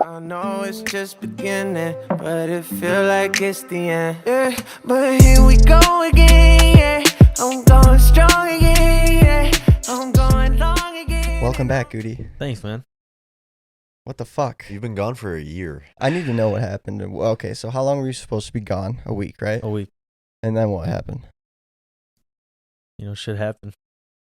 I know it's just beginning, but it feel like it's the end. Yeah, but here we go again. Yeah, I'm going strong again. Yeah, I'm going long again. Welcome back, Gooty. Thanks, man. What the fuck? You've been gone for a year. I need to know what happened. Okay, so how long were you supposed to be gone? A week, right? A week. And then what happened? Shit happened.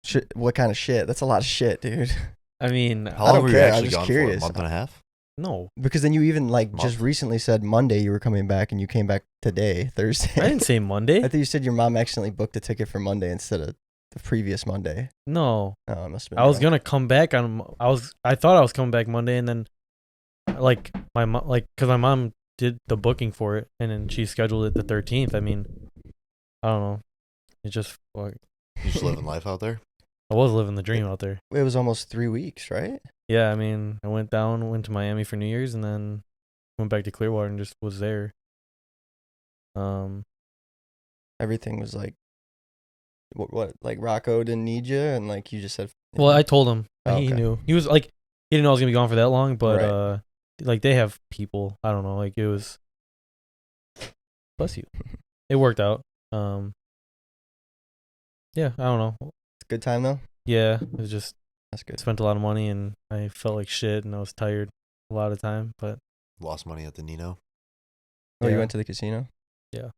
Shit, what kind of shit? That's a lot of shit, dude. I mean, How long don't were you care, I'm actually just gone curious. for? A month and a half? no. Because then you even just Month. recently said Monday you were coming back, and you came back today, Thursday. I didn't say Monday. I think you said your mom accidentally booked a ticket for Monday instead of the previous Monday. No. Oh, it must have been. I was wrong. gonna come back on. I thought I was coming back Monday, and then, like my mom, because my mom did the booking for it, and then she scheduled it the 13th. I mean, I don't know. It just like You just living life out there? I was living the dream out there. It was almost 3 weeks, right? Yeah, I mean, I went to Miami for New Year's, and then went back to Clearwater and just was there. Everything was like, what? Like Rocco didn't need you, and like you just said. Well, I told him. Oh, He okay. knew. He was like, he didn't know I was gonna be gone for that long, but Right. like they have people. I don't know. Like it was. Bless you. It worked out. Yeah, I don't know. It's a good time though. Yeah, it was just That's good. spent a lot of money and I felt like shit and I was tired a lot of the time. But Lost money at the Nino? Oh, you Yeah. went to the casino? Yeah.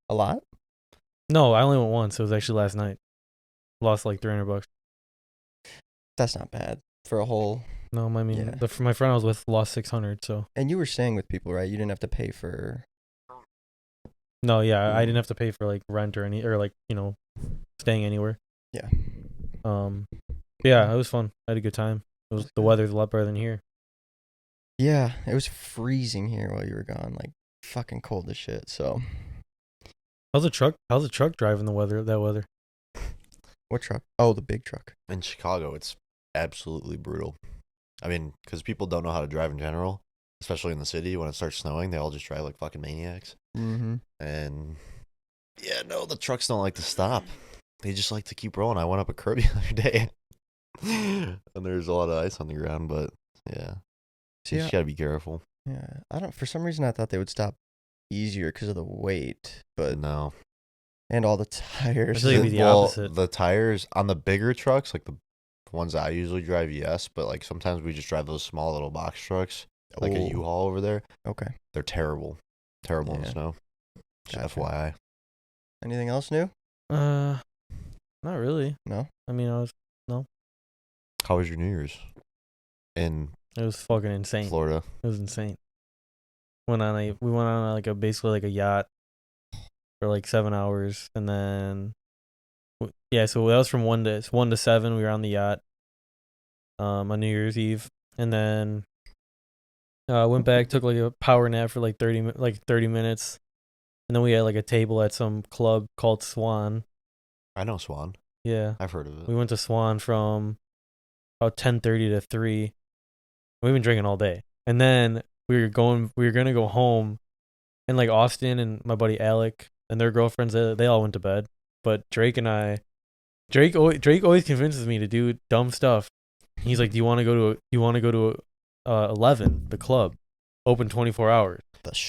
A lot? no, I only went once. It was actually last night. Lost like $300. That's not bad for a whole. No, I mean Yeah. my friend I was with lost 600. So And you were staying with people, right? You didn't have to pay for. no, yeah, I didn't have to pay for like rent or like staying anywhere. Yeah. Yeah, it was fun. I had a good time. The weather's a lot better than here. Yeah, it was freezing here while you were gone, like fucking cold as shit. So, How's the truck driving that weather? what truck? Oh, the big truck. In Chicago, it's absolutely brutal. I mean, because people don't know how to drive in general, especially in the city. When it starts snowing, they all just drive like fucking maniacs. Mm-hmm. And yeah, no, the trucks don't like to stop. They just like to keep rolling. I went up a curb the other day, and there's a lot of ice on the ground, but yeah. See, You just gotta be careful. yeah, I don't. For some reason, I thought they would stop easier because of the weight, but No. and all the tires. I feel like it'd be the opposite. The tires on the bigger trucks, like the ones that I usually drive, yes, but like sometimes we just drive those small little box trucks, like a Oh, U-Haul over there. Okay. They're terrible in Yeah. snow. Just Gotcha. FYI. Anything else new? Not really. No. I mean, How was your New Year's in it was fucking insane. Florida? It was insane. We went on like basically like a yacht for like 7 hours, and then yeah, so that was from 1 to 7. We were on the yacht on New Year's Eve, and then went back, took like a power nap for like 30 minutes, and then we had like a table at some club called Swan. I know Swan. Yeah, I've heard of it. we went to Swan from about 10:30 to 3. We've been drinking all day, and then we were gonna go home, and like Austin and my buddy Alec and their girlfriends, they all went to bed. But Drake always convinces me to do dumb stuff. He's like, "Do you want to go to 11, the club, open 24 hours?"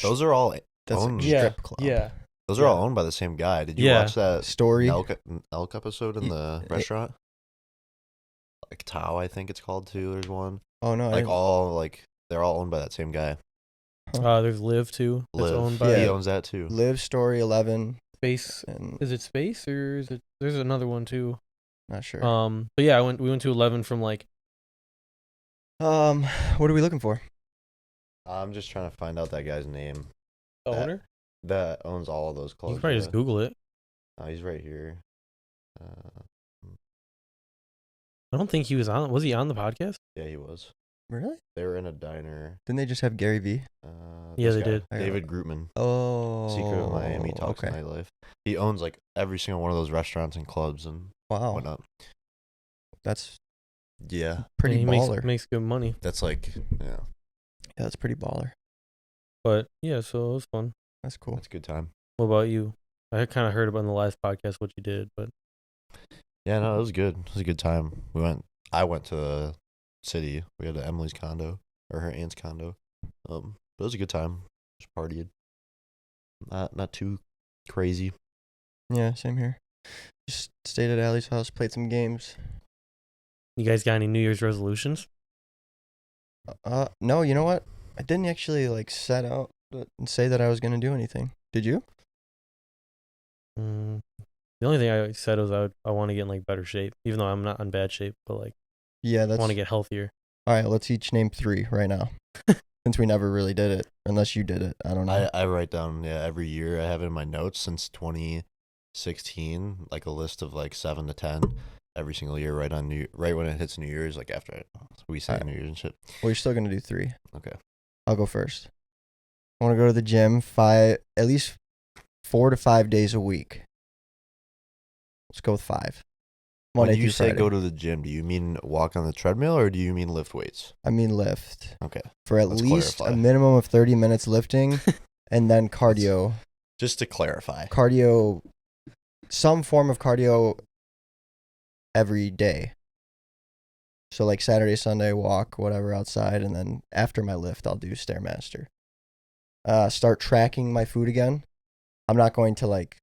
Those are all That's owned. a strip club. Yeah. Those are all owned by the same guy. Did you Yeah. watch that Story. Elk episode in the restaurant? Like Tao, I think it's called too. There's one. Oh no. They're all owned by that same guy. There's Live too. That's Liv. owned by He Yeah. owns that too. Live Story 11 Space. and Is it Space or is it? There's another one too. not sure. But yeah, we went to 11 from like. What are we looking for? I'm just trying to find out that guy's name The That- owner? that owns all of those You clubs. can probably just Google it. Oh, he's right here. I don't think he was on. Was he on the podcast? Yeah, he was. Really? They were in a diner. Didn't they just have Gary V? Yeah, This they guy, did. David Grootman. Oh. Secret of Miami Talks okay. Nightlife. He owns like every single one of those restaurants and clubs and Wow. whatnot. That's Yeah, pretty Yeah, he baller. makes good money. that's like Yeah, that's pretty baller. But yeah, so it was fun. That's cool. that's a good time. What about you? I kind of heard about in the last podcast what you did, but Yeah, no, it was good. It was a good time. I went to the city. We had Emily's condo or her aunt's condo. But it was a good time. Just partied. Not too crazy. Yeah, same here. Just stayed at Allie's house, played some games. You guys got any New Year's resolutions? No, you know what? I didn't actually like set out and say that I was gonna do anything. Did you? The only thing I said was I want to get in like better shape, even though I'm not in bad shape, but like Yeah, I that's. want to get healthier. All right, let's each name 3 right now. Since we never really did it, unless you did it. I don't know. I write down every year. I have it in my notes since 2016, like a list of like 7 to 10 every single year. Right when it hits New Year's, like after we say Alright. New Year's and shit. Well, you're still gonna do 3. Okay. I'll go first. I want to go to the gym at least 4 to 5 days a week. Let's go with 5. When Monday you through say Friday. go to the gym, do you mean walk on the treadmill or do you mean lift weights? I mean lift. Okay. For at Let's least clarify. a minimum of 30 minutes lifting, and then cardio. Just to clarify. Cardio, some form of cardio every day. So like Saturday, Sunday, walk, whatever, outside, and then after my lift, I'll do Stairmaster. Start tracking my food again. I'm not going to like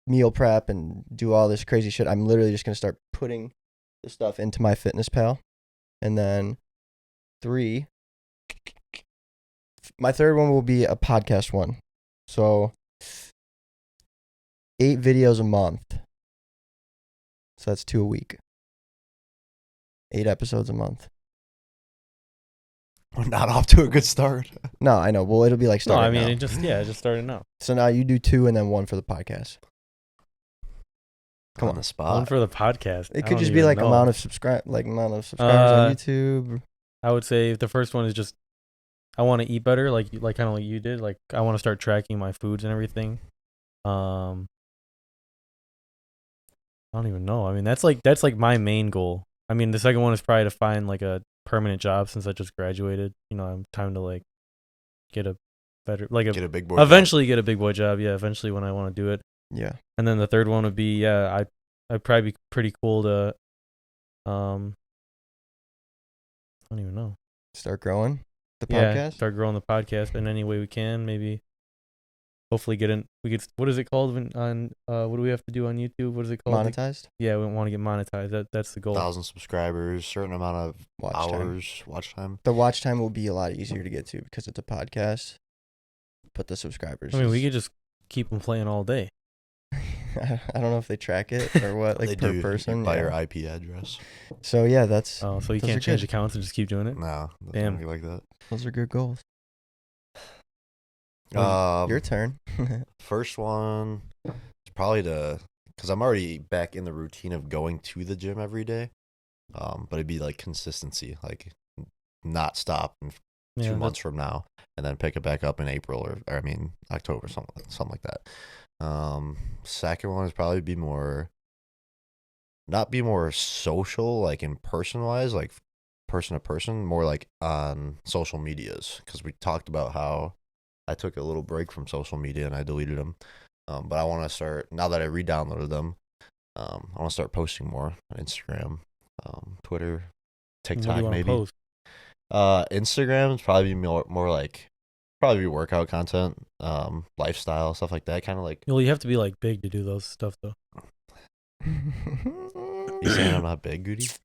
meal prep and do all this crazy shit. I'm literally just going to start putting the stuff into my FitnessPal. And then 3, my third one will be a podcast one. So 8 videos a month. So that's 2 a week. 8 episodes a month. We're not off to a good start. No, I know. Well, it'll be like No, starting I mean now. it just started now. So now you do 2 and then 1 for the podcast. Come on on. the One spot. for the podcast. It I could don't just be even like know. amount of subscribers on YouTube. I would say the first one is just I want to eat better, like kind of like you did. Like I want to start tracking my foods and everything. I don't even know. I mean, that's like my main goal. I mean, the second one is probably to find like a permanent job since I just graduated. You know, I'm time to like get a better Get a big boy. eventually get a big boy job. Yeah, eventually when I want to do it. Yeah. And then the third one would be I'd probably be pretty cool to I don't even know. Start growing the Yeah, podcast. start growing the podcast in any way we can. Maybe, hopefully, we could. What is it called on? What do we have to do on YouTube? What is it called? Monetized. Yeah, we want to get monetized. That's the goal. 1,000 subscribers, certain amount of watch time. The watch time will be a lot easier to get to because it's a podcast. But the subscribers. I mean, we could just keep them playing all day. I don't know if they track it or what, like They per do person. by yeah. your IP address. So yeah, that's Oh, so you Those are can't change good. accounts and just keep doing it. No, Damn. don't be like that. those are good goals. Um, Your turn. First one is probably because I'm already back in the routine of going to the gym every day. But it'd be like consistency, like not stop in Yeah, 2 months from now, and then pick it back up in April or I mean October, something like that. Second one is probably not be more social, like in person wise, like person to person, more like on social medias, because we talked about how I took a little break from social media and I deleted them. But I want to start, now that I re-downloaded them, I want to start posting more on Instagram, Twitter, What do TikTok you wanna maybe. post? Instagram is probably more like probably workout content, lifestyle stuff like that. Kind of like Well, you have to be like big to do those stuff though. you saying I'm not big, Gooty.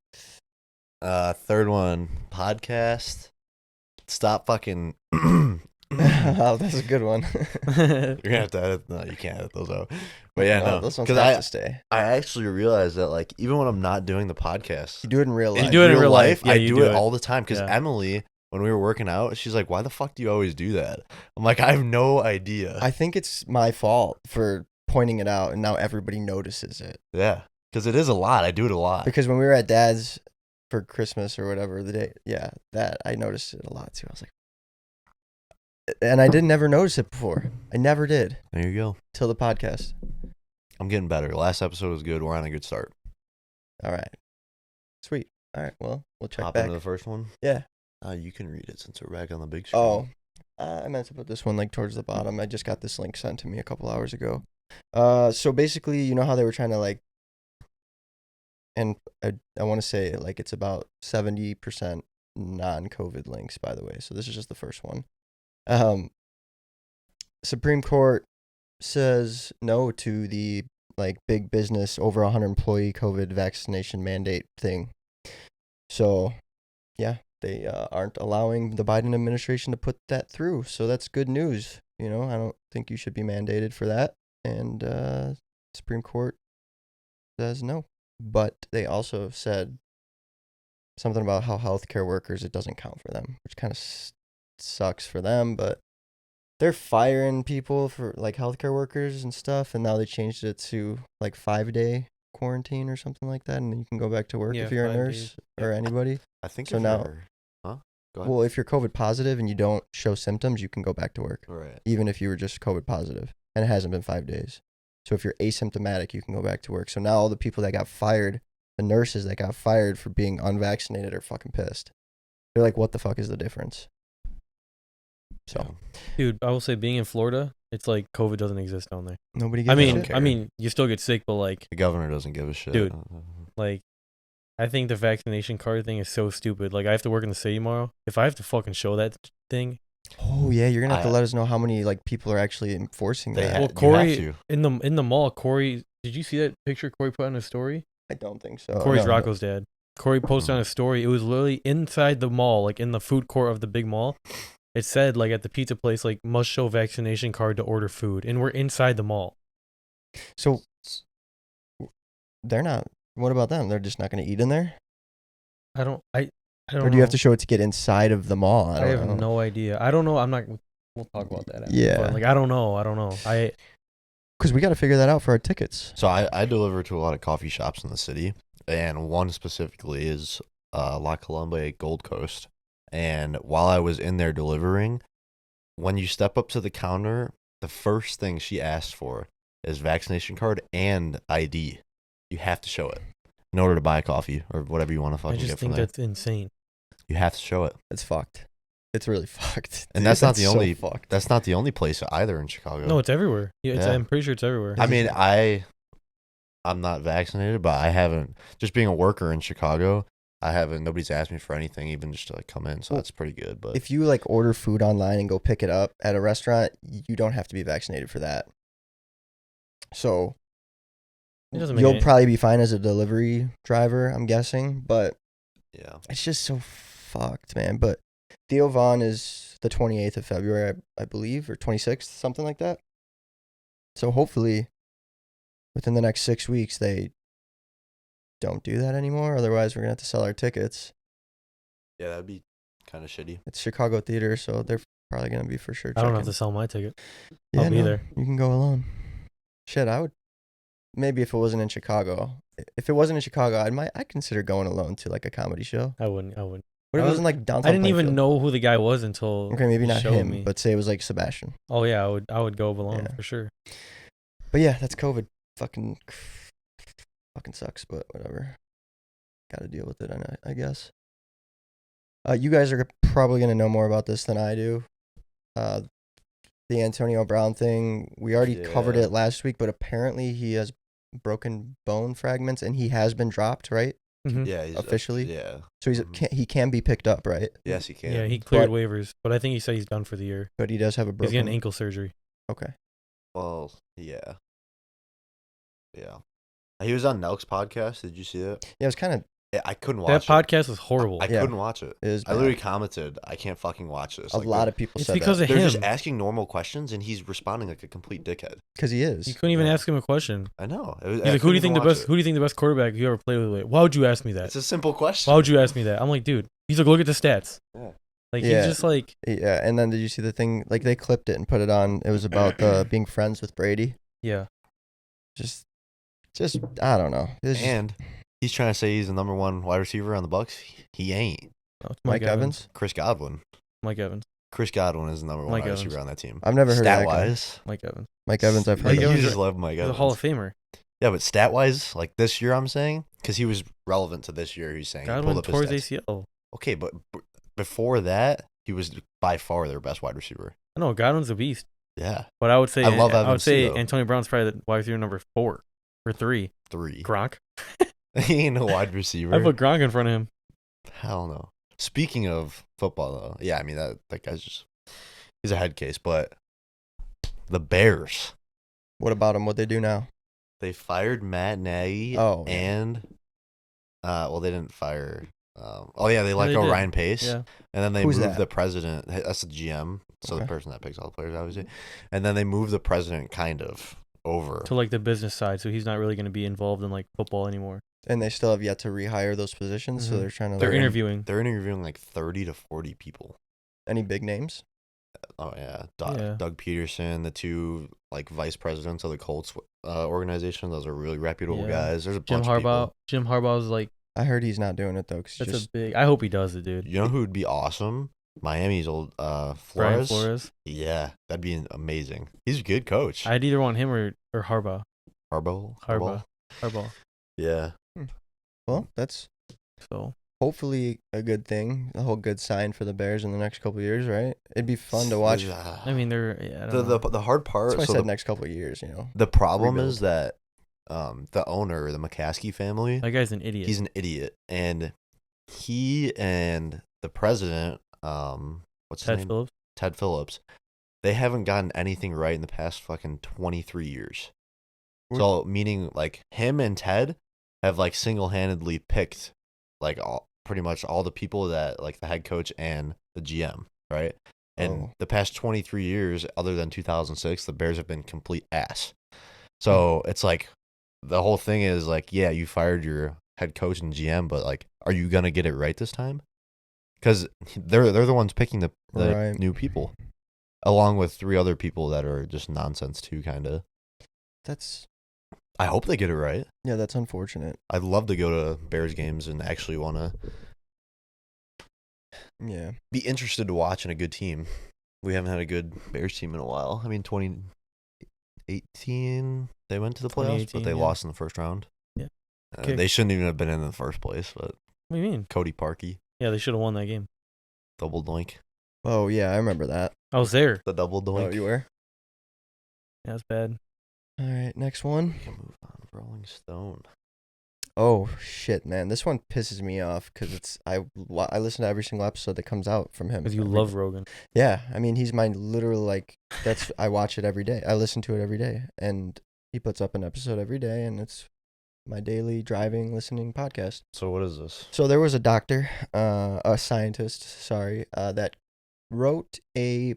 Third one, podcast. Stop fucking. Oh, that's a good one. You're gonna have to edit. No, you can't edit those out. But yeah, no, those ones because have to stay. I actually realized that like even when I'm not doing the podcast, You do it in real life. You do it in real life. Yeah, I you do do it it. all the time. Because Yeah. Emily, when we were working out, she's like, "Why the fuck do you always do that?" I'm like, I have no idea. I think it's my fault for pointing it out, and now everybody notices it. Yeah, because it is a lot. I do it a lot. Because when we were at Dad's for Christmas or whatever that I noticed it a lot too. I was like, and I didn't ever notice it before. I never did There you go. till the podcast. I'm getting better. Last episode was good. We're on a good start. All right, sweet. All right, well, we'll check Hop back. into the first one. Yeah. You can read it since we're back on the big screen. Oh, I meant to put this one like towards the bottom. I just got this link sent to me a couple hours ago. So basically, you know how they were trying to like, and I want to say like it's about 70% non-COVID links, by the way. So this is just the first one. Supreme Court says no to the like big business over 100 employee COVID vaccination mandate thing. So, yeah, they aren't allowing the Biden administration to put that through. So that's good news. I don't think you should be mandated for that. And Supreme Court says no. But they also said something about how healthcare workers, it doesn't count for them, which kind of sucks for them. But they're firing people for like healthcare workers and stuff. And now they changed it to like 5-day quarantine or something like that. And then you can go back to work if you're a 5 nurse days. or anybody. I think So if now- you're- Go ahead. Well, if you're COVID positive and you don't show symptoms, you can go back to work, Right. even if you were just COVID positive and it hasn't been 5 days. So if you're asymptomatic, you can go back to work. So now all the people that got fired, the nurses that got fired for being unvaccinated, are fucking pissed. They're like, what the fuck is the difference? So Dude, I will say being in Florida, it's like COVID doesn't exist down there. nobody gives I a mean, shit. care. I mean, you still get sick, but like, The governor doesn't give a shit. Dude. like, I think the vaccination card thing is so stupid. Like, I have to work in the city tomorrow. If I have to fucking show that thing, Oh yeah, you're gonna have to I- let us know how many like people are actually enforcing They that. ha- well, you have Corey to. in the mall, Corey, did you see that picture Corey put on his story? I don't think so. Corey's No, Rocco's dad. Corey posted on his story. It was literally inside the mall, like in the food court of the big mall. It said like at the pizza place, like must show vaccination card to order food, and we're inside the mall. So they're not. What about them? They're just not gonna eat in there, I don't or know. do you have to show it to get inside of the mall? I don't have know. no idea. I don't know. I'm not. We'll talk about that. After, Yeah. But like I don't know. Because we got to figure that out for our tickets. So I deliver to a lot of coffee shops in the city, and one specifically is La Colombe Gold Coast. And while I was in there delivering, when you step up to the counter, the first thing she asked for is vaccination card and ID. You have to show it in order to buy a coffee or whatever you want to I fucking just get from think there. that's insane. You have to show it. It's fucked. It's really fucked. And that's not the so only- fucked. That's not the only place either in Chicago. No, it's everywhere. Yeah, Yeah. I'm pretty sure it's everywhere. I mean, I'm not vaccinated, but I haven't, just being a worker in Chicago, nobody's asked me for anything, even just to like come in. So Well, that's pretty good. But If you like order food online and go pick it up at a restaurant, you don't have to be vaccinated for that. So It doesn't make you'll any- probably be fine as a delivery driver, I'm guessing. But yeah, it's just so fucked, man. But Theo Vaughn is the 28th of February, I believe, or 26th, something like that. So hopefully within the next 6 weeks, they don't do that anymore. Otherwise, we're going to have to sell our tickets. yeah, that'd be kind of shitty. It's Chicago Theater, so they're probably going to be for sure I don't checking. have to sell my ticket. Yeah, I'll be no, there. You can go alone. Shit, I would. Maybe if it wasn't in Chicago. If it wasn't in I'd consider going alone to like a comedy show. I wouldn't. What if it wasn't like downtown? I didn't even Plainfield? know who the guy was until. Okay, maybe he not showed him, me. but say it was like Sebastian. Oh yeah, I would go alone Yeah. for sure. But yeah, that's COVID. Fucking sucks, but whatever. Got to deal with it, I guess. You guys are probably gonna know more about this than I do. The Antonio Brown thing. We already covered Yeah. it last week, but apparently he has broken bone fragments and he has been dropped, right? Mhm. Yeah, he's Officially? yeah. So Mhm. he can be picked up, right? Yes, he can. Yeah, he cleared But- waivers, but I think he said he's done for the year. But he does have a He's broken. getting ankle surgery. Okay. Well, yeah. Yeah. He was on Nelk's podcast. Did you see it? Yeah, it was kind of. I couldn't That watch it. podcast was horrible. I Yeah. couldn't watch it. It is I bad. literally commented, I can't fucking watch this. A lot of people It's said because that of They're him. just asking normal questions and he's responding like a complete dickhead. because he is. You couldn't even Yeah. ask him a question. I know. He's like, "Who do you think the best? Who do you think the best quarterback you ever played with?" Why would you ask me that? It's a simple question. Why would you ask me that? I'm like, dude. He's like, look at the stats. Yeah. Like Yeah. he's just like, Yeah, and then did you see the thing? Like they clipped it and put it on. It was about being friends with Brady. yeah. Just I don't know. It's just- And he's trying to say he's the number one wide receiver on the Bucks. He ain't. No, it's Mike Evans. Chris Godwin. Mike Evans. Chris Godwin is the number one Mike wide Evans. receiver on that team. I've never heard of Stat that guy. wise, Mike Evans. Mike Evans. I've heard Mike of. you Evans- just love Mike He's Evans. a Hall of Famer. Yeah, but stat wise, like this year, I'm saying because he was relevant to this year. He's saying he Godwin pulled up his tore his stats. ACL. Okay, but before that, he was by far their best wide receiver. I know Godwin's a beast, Yeah, but I would say I love I would Evans say too, though. Antonio Brown's probably the wide receiver number 4 or 3. 3. Gronk. He ain't a wide receiver. I put Gronk in front of him. Hell no. Speaking of football, though, yeah, I mean that guy's just he's a head case. But the Bears, What about them? What they do now? they fired Matt Nagy, Oh, yeah. and well, they didn't fire. Oh yeah, they let they go did. Ryan Pace, Yeah. and then they Who's moved that? the president. That's the GM, so the Okay. person that picks all the players, obviously. And then they moved the president kind of over. To like the business side, so he's not really going to be involved in like football anymore. And they still have yet to rehire those positions, so Mhm. they're trying to. They're like, interviewing. They're interviewing like 30 to 40 people. Any big names? Oh yeah, Yeah. Doug Peterson, the two like vice presidents of the Colts organization. Those are really reputable Yeah. guys. There's a Jim bunch of Harbaugh. people. Jim Harbaugh's like I heard he's not doing it though, because that's just a big. I hope he does it, dude. You know who would be awesome? Miami's old Brian Flores. Flores. Yeah, that'd be amazing. He's a good coach. I'd either want him or Harbaugh. Harbaugh. Yeah. well, that's So hopefully a good thing, a whole good sign for the Bears in the next couple of years, right? It'd be fun to watch. I mean, they're I don't know. the hard part. That's why I So said the, next couple of years, you know. the problem rebuild. is that the owner, the McCaskey family, That guy's an idiot. he's an idiot, and he and the president, what's his Ted name? Phillips. Ted Phillips. They haven't gotten anything right in the past fucking 23 years. So meaning like him and Ted have like single-handedly picked like pretty much all the people that like the head coach and the GM, right? And the past 23 years, other than 2006, the Bears have been complete ass. So it's like the whole thing is like, yeah, you fired your head coach and GM, but like, are you gonna get it right this time? Because they're the ones picking the Right. new people, along with 3 other people that are just nonsense too, kind of. That's I hope they get it right. yeah, that's unfortunate. I'd love to go to Bears games and actually want to Yeah. be interested to watch in a good team. We haven't had a good Bears team in a while. I mean, 2018 they went to the playoffs, but 2018, they yeah. lost in the first round. Yeah. Okay. They shouldn't even have been in the first place. But What do you mean? Cody Parkey, Yeah, they should have won that game. double doink, Oh yeah, I remember that. I was there. the double doink. Oh, you were? Yeah, that's bad. All right, next one. We can move on. Rolling Stone. Oh shit, man, this one pisses me off because I listen to every single episode that comes out from him. Because you love Rogan. Yeah, I mean he's my literal like that's I watch it every day. I listen to it every day, and he puts up an episode every day, and it's my daily driving listening podcast. So what is this? So there was a doctor, a scientist, sorry, that wrote a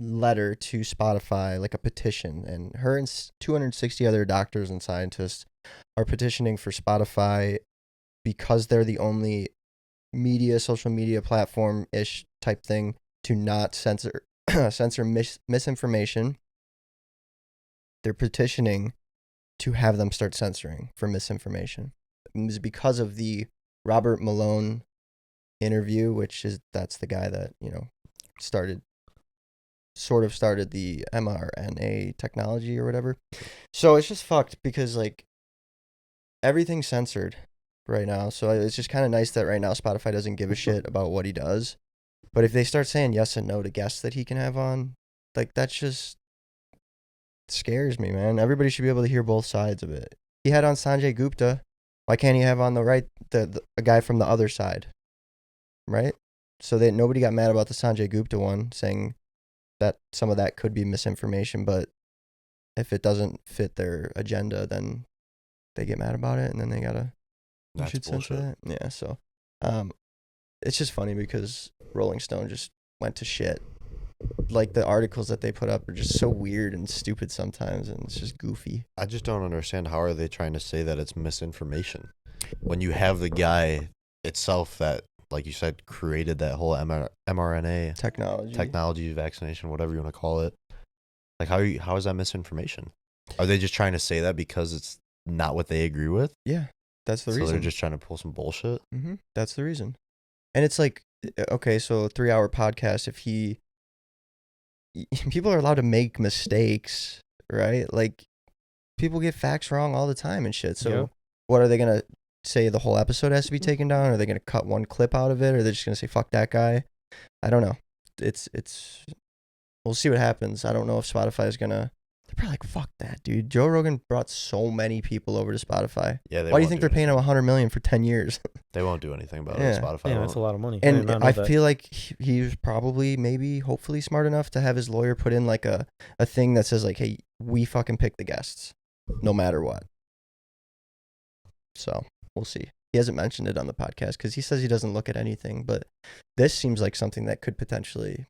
letter to Spotify, like a petition, and her and 260 other doctors and scientists are petitioning for Spotify because they're the only social media platform-ish type thing to not censor misinformation. They're petitioning to have them start censoring for misinformation. It was because of the Robert Malone interview, that's the guy that, you know, started the mRNA technology or whatever. So it's just fucked because like everything's censored right now. So it's just kind of nice that right now Spotify doesn't give a shit about what he does. But if they start saying yes and no to guests that he can have on, like that's just scares me, man. Everybody should be able to hear both sides of it. He had on Sanjay Gupta. Why can't he have on the right a guy from the other side? Right? So that nobody got mad about the Sanjay Gupta one, saying that some of that could be misinformation, but if it doesn't fit their agenda, then they get mad about it, and then they gotta That's censor bullshit. that. Yeah, so it's just funny because Rolling Stone just went to shit. Like the articles that they put up are just so weird and stupid sometimes, and it's just goofy. I just don't understand how are they trying to say that it's misinformation when you have the guy itself that, like you said, created that whole mRNA technology, vaccination, whatever you want to call it. Like how is that misinformation? Are they just trying to say that because it's not what they agree with? Yeah, that's the So reason. they're just trying to pull some bullshit. Mm-hmm. That's the reason. And it's like, okay, so a 3-hour podcast, people are allowed to make mistakes, right? Like, people get facts wrong all the time and shit. So, Yep. What are they going to say? The whole episode has to be taken down? Are they going to cut one clip out of it? Or are they just going to say, fuck that guy? I don't know. We'll see what happens. I don't know if Spotify is going to They're probably like, fuck that, dude. Joe Rogan brought so many people over to Spotify. Yeah, Why do you think they're paying him $100 million for 10 years? They won't do anything about Yeah. it. Spotify Yeah, won't. that's a lot of money. I did And not know I that. feel like he's probably, maybe, hopefully smart enough to have his lawyer put in like a thing that says like, hey, we fucking pick the guests no matter what. So we'll see. He hasn't mentioned it on the podcast because he says he doesn't look at anything, but this seems like something that could potentially,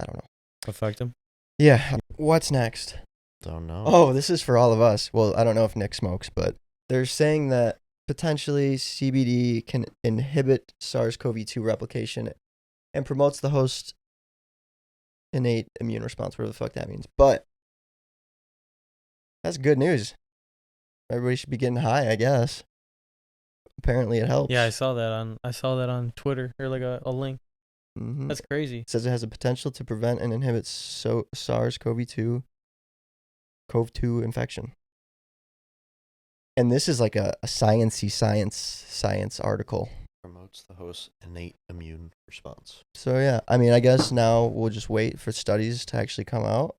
I don't know. affect him. Yeah. What's next? Don't know. Oh, this is for all of us. Well, I don't know if Nick smokes, but they're saying that potentially CBD can inhibit SARS-CoV-2 replication and promotes the host's innate immune response, whatever the fuck that means. But that's good news. Everybody should be getting high, I guess. Apparently it helps. Yeah, I saw that on Twitter, or like a link. Mhm. That's crazy. It says it has a potential to prevent and inhibit SARS-CoV-2 infection. And this is like a sciencey science article. Promotes the host's innate immune response. So yeah, I mean, I guess now we'll just wait for studies to actually come out.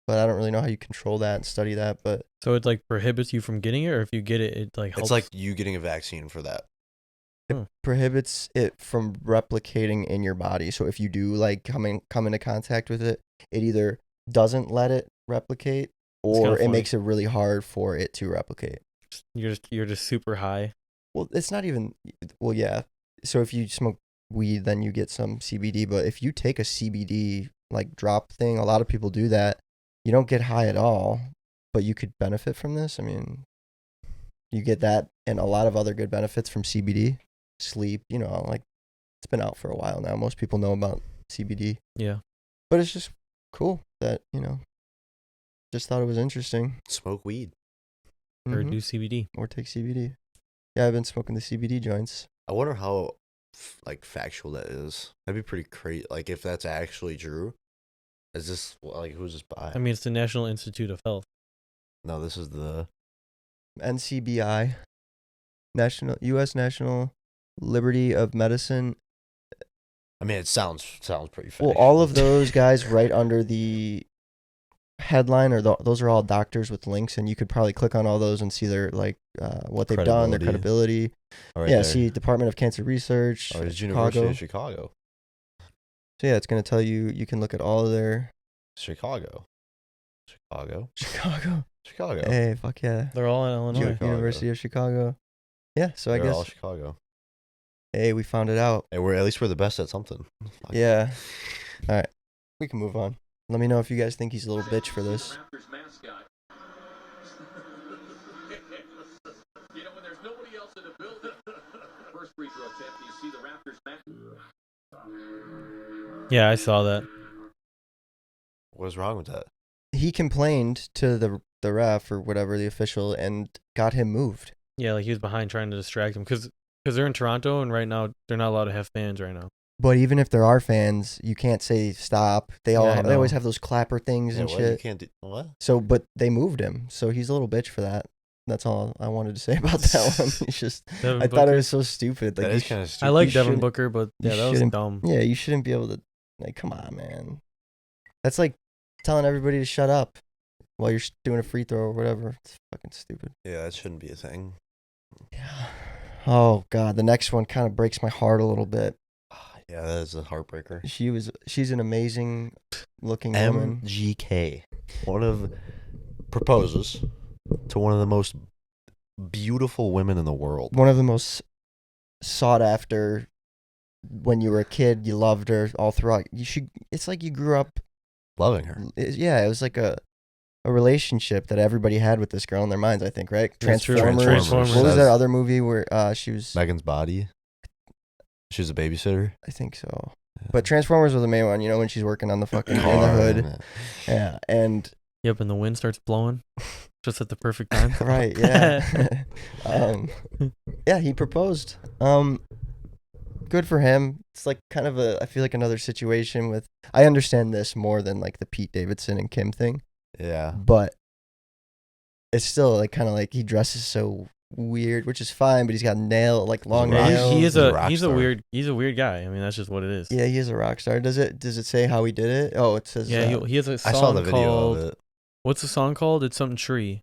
But I don't really know how you control that and study that. But So it like prohibits you from getting it, or if you get it, it like helps. It's like you getting a vaccine for that. it prohibits it from replicating in your body. So if you do like come into contact with it, it either doesn't let it replicate, or kinda it funny. makes it really hard for it to replicate. you're just super high. Well, it's not even. Well, yeah. So if you smoke weed, then you get some CBD. But if you take a CBD like drop thing, a lot of people do that. You don't get high at all, but you could benefit from this. I mean, you get that and a lot of other good benefits from CBD. Sleep, like it's been out for a while now. Most people know about CBD. Yeah. But it's just cool that, just thought it was interesting. Smoke weed. Or Mhm. do CBD. Or take CBD. Yeah, I've been smoking the CBD joints. I wonder how factual that is. That'd be pretty crazy. Like if that's actually true. Is this like who's this by? I mean, it's the National Institute of Health. No, this is the NCBI, U.S. National Liberty of Medicine. I mean, it sounds pretty Well, factual. all of those guys right under the headline, or those are all doctors with links, and you could probably click on all those and see their what they've done, their credibility. All right Yeah, there. see Department of Cancer Research, Oh, it's Chicago. University of Chicago. So yeah, it's gonna tell you. You can look at all of their Chicago. Chicago. Chicago. Hey, fuck yeah, They're all in Illinois. Chicago. University of Chicago. Yeah, so They're I all guess Chicago. hey, we found it out. Hey, we're at least we're the best at something. Fuck. Yeah. All right, we can move on. Let me know if you guys think he's a little bitch for this. When there's nobody else in the building. First free throw attempt, you see the Raptors back. Yeah, I saw that. What's wrong with that? He complained to the ref or whatever, the official, and got him moved. Yeah, like he was behind trying to distract him because they're in Toronto and right now they're not allowed to have fans right now. But even if there are fans, you can't say stop. They I they always know. have those clapper things Yeah, and what? shit. You can't do what? So, but they moved him, so he's a little bitch for that. That's all I wanted to say about that one. It's just, Devin I thought it Booker. was so stupid. Like That you is sh- kind of stupid. I like you Devin shouldn't- Booker, but you yeah, that was shouldn't- dumb. yeah, you shouldn't be able to. Like, come on, man. That's like telling everybody to shut up while you're doing a free throw or whatever. It's fucking stupid. Yeah, that shouldn't be a thing. Yeah. Oh god, the next one kind of breaks my heart a little bit. Yeah, that is a heartbreaker. She's an amazing looking woman. MGK, proposes to one of the most beautiful women in the world. One of the most sought after. When you were a kid, you loved her all throughout. It's like you grew up. Loving her. Yeah, it was like a relationship that everybody had with this girl in their minds, I think, right? That's true. Transformers. What was that other movie where she was? Megan's Body. She was a babysitter. I think so. Yeah. But Transformers was the main one, when she's working on the fucking in the Car, hood. Yeah, and Yep, and the wind starts blowing just at the perfect time. right, yeah. Yeah, he proposed. Good for him. It's like kind of I feel like another situation with, I understand this more than like the Pete Davidson and Kim thing, Yeah. but it's still like kind of like he dresses so weird, which is fine, but he's got long rock- nails. He is He's a rock he's a star. weird guy. I mean, that's just what it is. Yeah, he is a rock star. Does it say how he did it? Oh, it says Yeah, he has a song I saw the video called of it. What's the song called? It's something tree.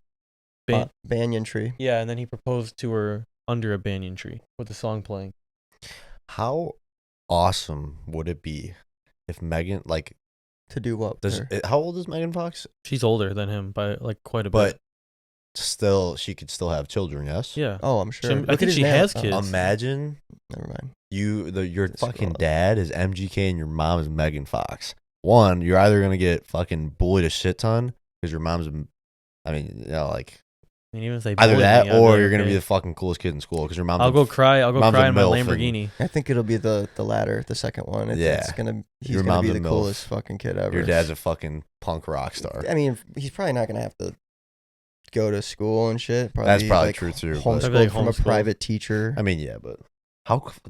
Ban- Banyan tree. yeah, and then he proposed to her under a banyan tree with the song playing. How awesome would it be if Megan, like, To do what? with her? how old is Megan Fox? She's older than him by like quite a But bit. still, she could still have children, yes? Yeah. Oh, I'm sure. I Look at think his she nail. has Oh, kids. Imagine never mind. your Let's fucking scroll up. dad is MGK and your mom is Megan Fox. One, you're either going to get fucking bullied a shit ton because your mom's, I mean, you know, like, And even if they either bully that me, I'd or like, you're going to be okay. the fucking coolest kid in school because your mom's I'll go cry. I'll go mom's a cry in my MILF and- Lamborghini. I think it'll be the latter, the second one. It's Yeah. he's Your gonna be mom's a the MILF. coolest fucking kid ever. your dad's a fucking punk rock star. I mean, he's probably not gonna have to go to school and shit. That's probably like, true, too, but- Homeschooled Probably, like, from a homeschooled. private teacher. I mean, yeah, but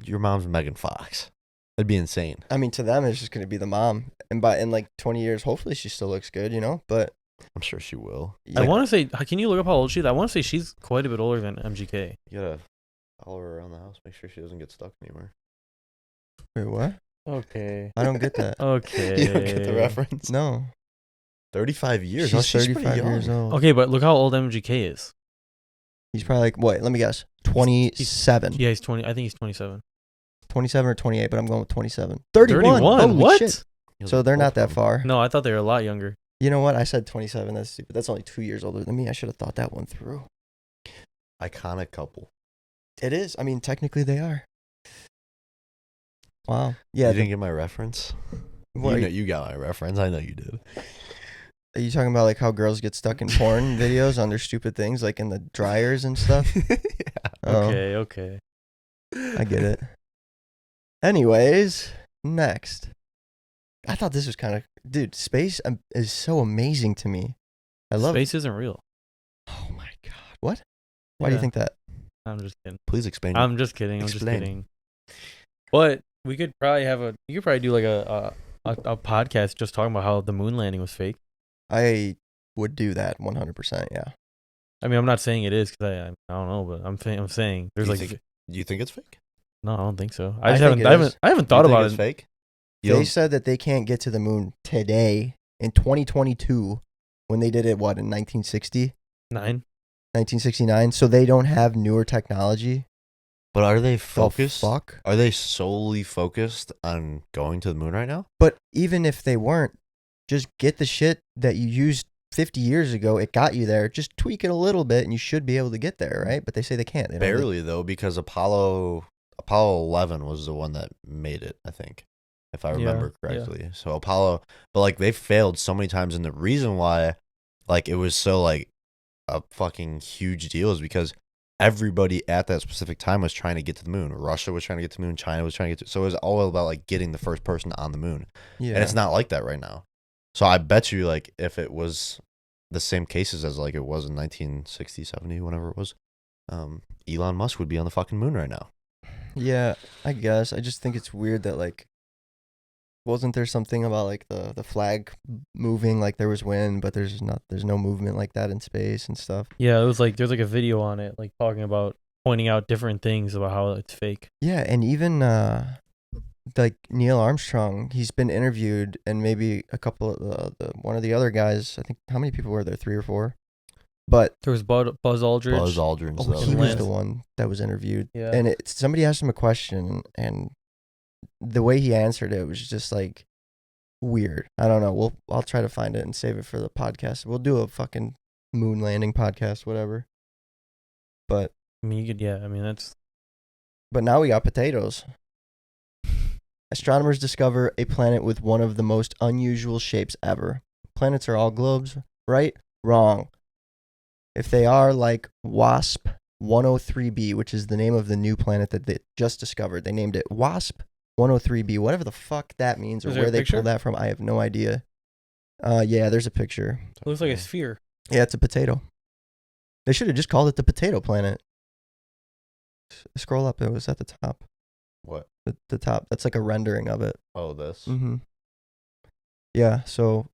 your mom's Megan Fox? That'd be insane. I mean, to them, it's just gonna be the mom, and in like 20 years, hopefully, she still looks good, you know. But I'm sure she will. I yeah, want to say, can you look up how old she is? I want to say she's quite a bit older than MGK. You gotta follow her around the house, make sure she doesn't get stuck anywhere. wait, what? Okay. I don't get that. Okay. You don't get the reference? No, 35 years. she's Oh, she's pretty 35 young. years old. Okay, but look how old MGK is. He's probably like what? Let me guess. 27. Yeah, he's 20. I think he's 27. 27 or 28, but I'm going with 27. 31. 31. Holy What? shit. He was So they're both not of that them. far. No, I thought they were a lot younger. You know what? I said 27. That's stupid. That's only 2 years older than me. I should have thought that one through. Iconic couple. It is. I mean, technically they are. Wow. Yeah. You didn't get my reference? What, You know, you got my reference. I know you did. are you talking about like how girls get stuck in porn videos on their stupid things, like in the dryers and stuff? Yeah. Oh, Okay. I get it. Anyways, next. I thought this was kind of, dude, space is so amazing to me. I love Space isn't real. Oh my God. What? Why do you Yeah. think that? I'm just kidding. Please explain. I'm just kidding. I'm just Explain. kidding. But we could probably you could probably do like a podcast just talking about how the moon landing was fake. I would do that 100%. Yeah. I mean, I'm not saying it is because I don't know, but I'm saying there's Do like you think it's fake? no, I don't think so. I I just think haven't it is. I haven't thought You think about it's it. fake? You They don't- said that they can't get to the moon today in 2022 when they did it, what, in 1960? 1969. So they don't have newer technology. But are they The focused? fuck? Are they solely focused on going to the moon right now? But even if they weren't, just get the shit that you used 50 years ago. It got you there. Just tweak it a little bit and you should be able to get there, right? But they say they can't. They don't have the- Barely though, because Apollo 11 was the one that made it, I think, if I remember Yeah. correctly. So Apollo, but like they failed so many times, and the reason why, like, it was so like a fucking huge deal is because everybody at that specific time was trying to get to the moon. Russia was trying to get to the moon. China was trying to get to. So it was all about like getting the first person on the moon, Yeah. and it's not like that right now. So I bet you, like, if it was the same cases as like it was in 1960, 70, whenever it was, Elon Musk would be on the fucking moon right now. Yeah, I guess. I just think it's weird that, like, wasn't there something about like the flag moving, like there was wind, but there's no movement like that in space and stuff. Yeah, it was like there's like a video on it, like talking about pointing out different things about how it's fake. Yeah, and even like Neil Armstrong, he's been interviewed, and maybe a couple of the one of the other guys. I think how many people were there? 3 or 4. But There was Buzz Aldrin. Buzz Aldrin's oh, the he other was Lance. the one that was interviewed. Yeah. And somebody asked him a question, and the way he answered it was just like weird. I don't know. I'll try to find it and save it for the podcast. We'll do a fucking moon landing podcast, whatever. But I mean, you could. Yeah, I mean that's now we got potatoes. Astronomers discover a planet with one of the most unusual shapes ever. Planets are all globes, right? Wrong. If they are like WASP 103b, which is the name of the new planet that they just discovered, they named it WASP 103b, whatever the fuck that means or Is there where a they picture? pulled that from. I have no idea. Yeah, there's a picture. it looks like a sphere. Yeah, it's a potato. They should have just called it the potato planet. Scroll up. It was at the top. What? The top. That's like a rendering of it. Oh, this. Mm-hmm. Yeah, so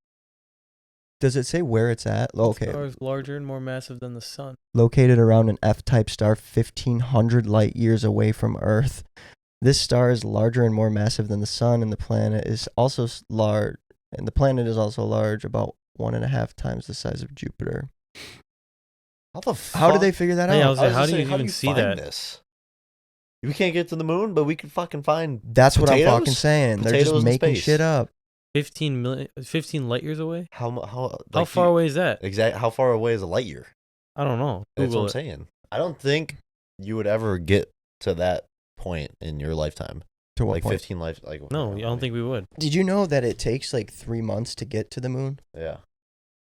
does it say where it's at? Okay. Star is larger and more massive than the sun. Located around an F-type star 1,500 light years away from Earth. This star is larger and more massive than the sun, and the planet is also large. And the planet is also large, about 1.5 times the size of Jupiter. How the fuck? How did they figure that Hey, I out? was like, I how was do gonna you say, even see find that? this? We can't get to the moon, but we can fucking find. That's what I'm potatoes? fucking saying. They're Potatoes just in making space. shit up. 15 light years away? How Far away is that? How far away is a light year? I don't know. That's what Google I'm it. saying. I don't think you would ever get to that point in your lifetime. To what Like point? 15 life. Like No, I don't think we would. Did you know that it takes like 3 months to get to the moon? Yeah. Isn't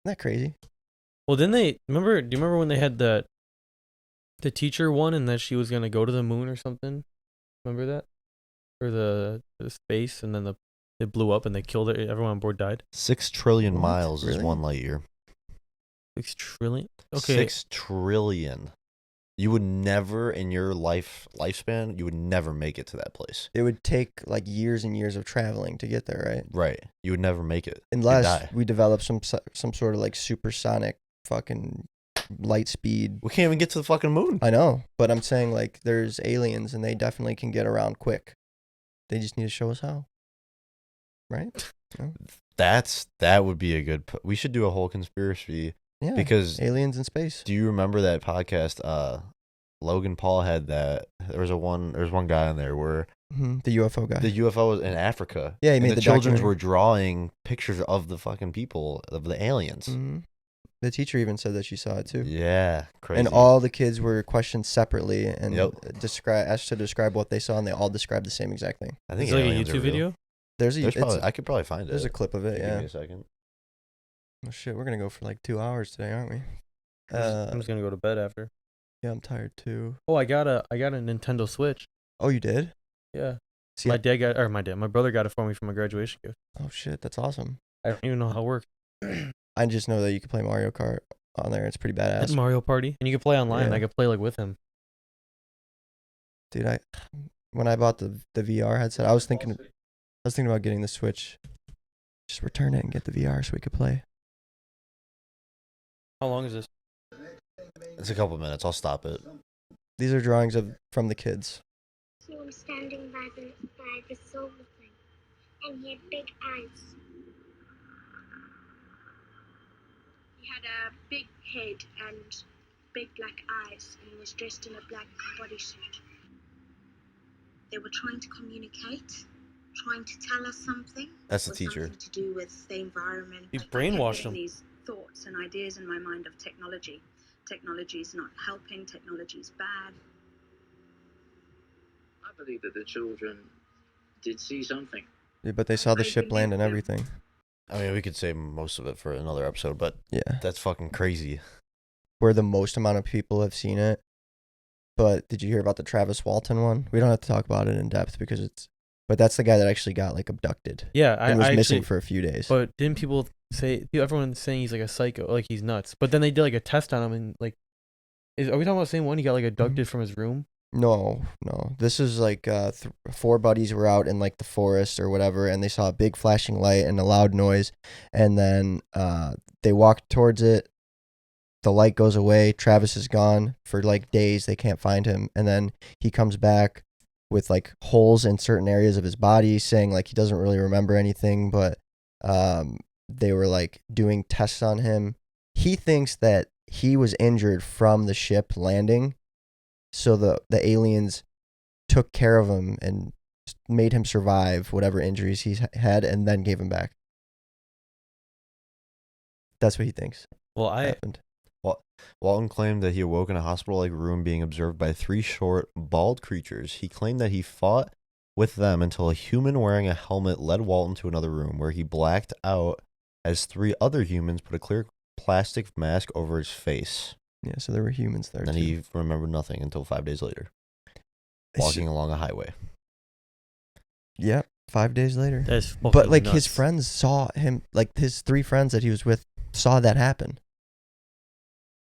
that crazy? Well, didn't they remember? Do you remember when they had the teacher one and that she was gonna go to the moon or something? Remember that? Or the space, and then it blew up and they killed it. Everyone on board died. 6 trillion What? miles is Really? 1 light year. 6 trillion. Okay. 6 trillion. You would never in your lifespan, you would never make it to that place. It would take like years and years of traveling to get there, right? Right. You would never make it. You'd Unless die. we develop some sort of like supersonic fucking light speed. We can't even get to the fucking moon. I know, but I'm saying like there's aliens and they definitely can get around quick. They just need to show us how. Right? That would be a good. We should do a whole conspiracy Yeah. because aliens in space. do you remember that podcast? Logan Paul had that. There's one guy on there where The UFO guy. the UFO was in Africa. Yeah, he and made the the children documentary. were drawing pictures of the fucking people, of the aliens. The teacher even said that she saw it too. Yeah, crazy. And all the kids were questioned separately and Yep. asked to describe what they saw, and they all described the same exact thing. I think It's like a aliens are YouTube real. video. I could probably find it. There's a clip of it. Give me Yeah. a second. Oh shit, we're gonna go for like 2 hours today, aren't we? I'm just gonna go to bed after. Yeah, I'm tired too. Oh, I got a Nintendo Switch. Oh, you did? Yeah. See, My brother got it for me for my graduation gift. oh shit, that's awesome. I don't even know how it works. I just know that you can play Mario Kart on there. It's pretty It's badass. Mario Party, and you can play online. Yeah. I could play like with him. Dude, when I bought the VR headset, I was thinking about getting the Switch. Just return it and get the VR so we could play. How long is this? It's a couple minutes. I'll stop it. These are drawings from the kids. He was standing by the silver thing, and he had big eyes. He had a big head and big black eyes, and he was dressed in a black bodysuit. They were trying to communicate, trying to tell us something. That's the It was teacher. something to do with the environment. You I kept brainwashed getting him. These thoughts and ideas in my mind of technology. Technology is not helping. Technology is bad. I believe that the children did see something. Yeah, but they saw the I ship land and believe everything. I mean, we could save most of it for another episode, but Yeah. that's fucking crazy. Where the most amount of people have seen it. But did you hear about the Travis Walton one? We don't have to talk about it in depth because but that's the guy that actually got like abducted. Yeah, And was I missing actually, for a few days. But didn't people say? Everyone's saying he's like a psycho, like he's nuts. But then they did like a test on him, and like, are we talking about the same one? He got like abducted from his room. No. This is like 4 buddies were out in like the forest or whatever, and they saw a big flashing light and a loud noise, and then they walked towards it. The light goes away. Travis is gone for like days. They can't find him, and then he comes back with like holes in certain areas of his body, saying like he doesn't really remember anything, but they were like doing tests on him. He thinks that he was injured from the ship landing. So the aliens took care of him and made him survive whatever injuries he had and then gave him back. That's what he thinks Well, happened. Walton claimed that he awoke in a hospital-like room being observed by 3 short, bald creatures. He claimed that he fought with them until a human wearing a helmet led Walton to another room where he blacked out as 3 other humans put a clear plastic mask over his face. Yeah, so there were humans there And too. he remembered nothing until 5 days later, It's- walking along a highway. Yeah, 5 days later. that's But fucking like his nuts. friends saw him, like his 3 friends that he was with saw that happen.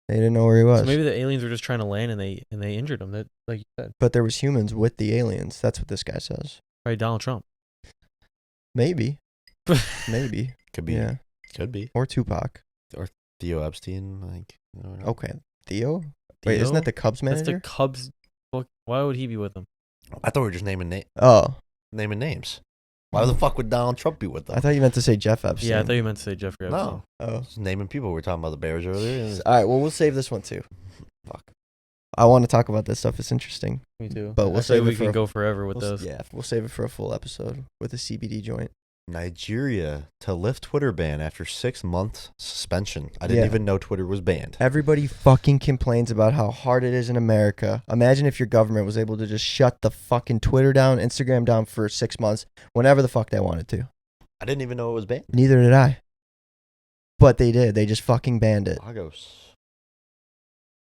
They didn't know where he was. So maybe the aliens were just trying to land and they injured him. That, like you said, But there was humans with the aliens. That's what this guy says. right? Donald Trump. Maybe. Maybe. Could be. Yeah. Could be. Or Tupac. Theo Epstein, like, I don't know. Okay. Theo? Wait, isn't Theo? that the Cubs That's manager? the Cubs. Why would he be with them? I thought we were just naming Oh. names. Why the fuck would Donald Trump be with them? I thought you meant to say Jeff Epstein. Yeah, I thought you meant to say Jeffrey Epstein. No. Oh. Just naming people. We were talking about the Bears earlier. All right. Well, we'll save this one too. Fuck. I want to talk about this stuff. It's interesting. Me too. But we'll I say save we it for can a- go forever with We'll, those. yeah, we'll save it for a full episode with a CBD joint. Nigeria to lift Twitter ban after 6 months suspension. I didn't Yeah. even know Twitter was banned. Everybody fucking complains about how hard it is in America. Imagine if your government was able to just shut the fucking Twitter down, Instagram down for 6 months, whenever the fuck they wanted to. I didn't even know it was banned. Neither did I. But they did. They just fucking banned it. Lagos.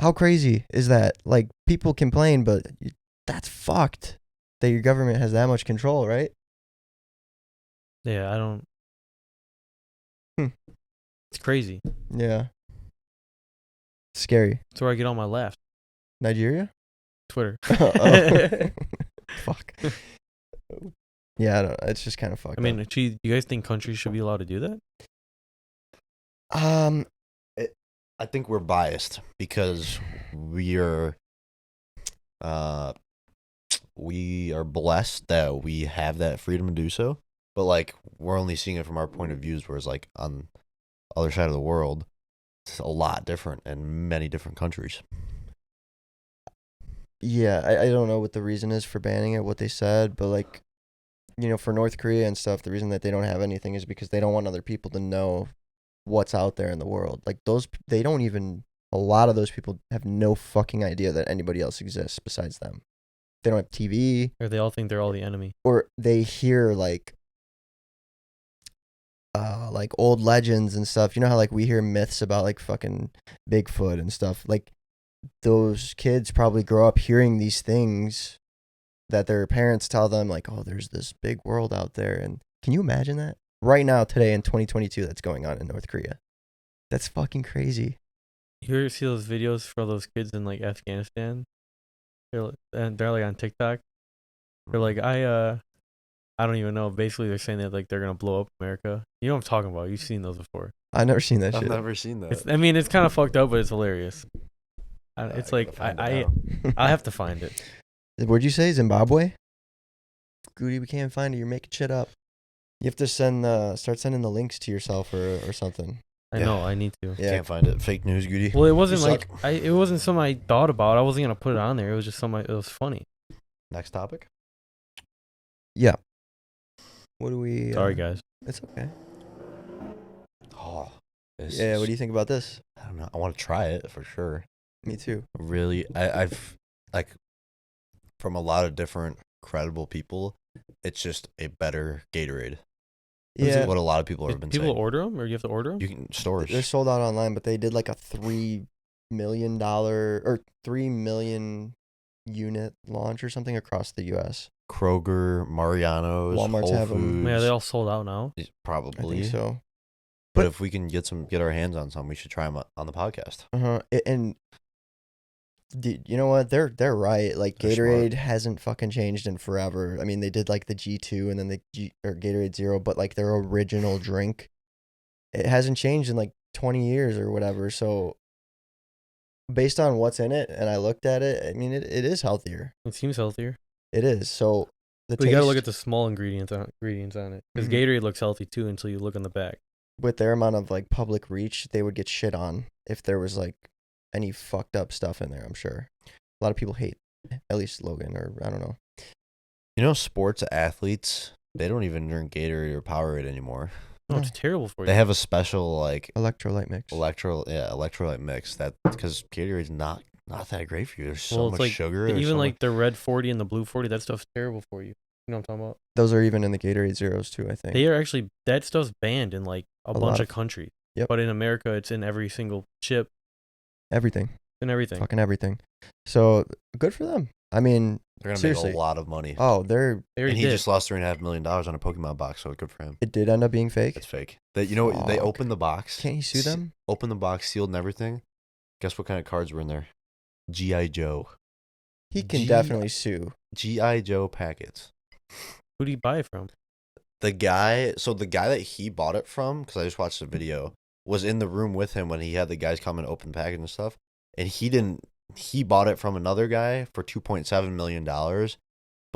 How crazy is that? Like, people complain, but that's fucked that your government has that much control, right? Yeah, I don't. Hmm. It's crazy. Yeah. Scary. That's where I get all my laughs. Nigeria? Twitter. Oh. Fuck. Yeah, I don't, it's just kind of fucked I mean, up. do you guys think countries should be allowed to do that? I think we're biased because we are blessed that we have that freedom to do so. But like we're only seeing it from our point of views, whereas like on the other side of the world, it's a lot different in many different countries. Yeah, I don't know what the reason is for banning it, what they said, but like, you know, for North Korea and stuff, the reason that they don't have anything is because they don't want other people to know what's out there in the world. Like they don't even, a lot of those people have no fucking idea that anybody else exists besides them. They don't have TV, Or they all think they're all the enemy? or they hear like old legends and stuff. You know how like we hear myths about like fucking Bigfoot and stuff. Like those kids probably grow up hearing these things that their parents tell them, like, oh, there's this big world out there. And can you imagine that right now, today in 2022, that's going on in North Korea? That's fucking crazy. You ever see those videos for those kids in like Afghanistan? They're like on TikTok. They're like, I don't even know. Basically, they're saying that like they're gonna blow up America. You know what I'm talking about? You've seen those before. I've never seen that I've shit. never seen that. I mean, it's kind of fucked up, but it's hilarious. It's I like gotta find it now. I have to find it. What'd you say? Zimbabwe? Gooty, we can't find it. You're making shit up. You have to start sending the links to yourself or something. I Yeah. know. I need to. Yeah. Can't find it. Fake news, Goody. Well, it wasn't You like suck. it wasn't something I thought about. I wasn't gonna put it on there. It was just something. It was funny. Next topic. Yeah. What do we? Sorry, guys. It's okay. Oh, this Yeah. is- What do you think about this? I don't know. I want to try it for sure. Me too. Really, I've like from a lot of different credible people, it's just a better Gatorade. That's Yeah. what a lot of people have been People saying. order them, or you have to order them? You can stores. They're sold out online, but they did like a $3 million or 3 million unit launch or something across the U.S. Kroger, Mariano's, Walmart's Whole have 'em. Foods. Yeah, they all sold out now. I probably. think so. But But- if we can get our hands on some, we should try them on the podcast. And you know what? They're right. Like They're Gatorade smart. hasn't fucking changed in forever. I mean, they did like the G2 and then the Gatorade Zero, but like their original drink, it hasn't changed in like 20 years or whatever. So based on what's in it, and I looked at it, I mean, it is healthier. It seems healthier. It is. So the But you gotta look taste- at the small ingredients on it, because Mhm. Gatorade looks healthy too until you look on the back. with their amount of like public reach, they would get shit on if there was like any fucked up stuff in there. I'm sure a lot of people hate at least Logan, or I don't know. You know, sports athletes, they don't even drink Gatorade or Powerade anymore. No, it's terrible for you. They have a special like Electrolyte mix. electrolyte mix that because Gatorade's not that great for you. There's so Well, it's much like sugar. even like the red 40 and the blue 40. That stuff's terrible for you. You know what I'm talking about? Those are even in the Gatorade Zeros too, I think. They are actually that stuff's banned in like a lot bunch of- of countries. Yep. But in America, it's in every single chip Everything. and everything. Fucking everything. So good for them. I mean, they're gonna seriously. make a lot of money. oh, They and already he did. just lost $3.5 million on a Pokemon box, so good for him. it did end up being fake. It's fake. They Fuck. opened the box. Can't you sue them? Open the box, sealed and everything. Guess what kind of cards were in there? G.I. Joe. He can Gee. definitely sue. G.I. Joe packets. Who do you buy it from? The guy that he bought it from, because I just watched the video, was in the room with him when he had the guys come and open the package and stuff. And he bought it from another guy for $2.7 million.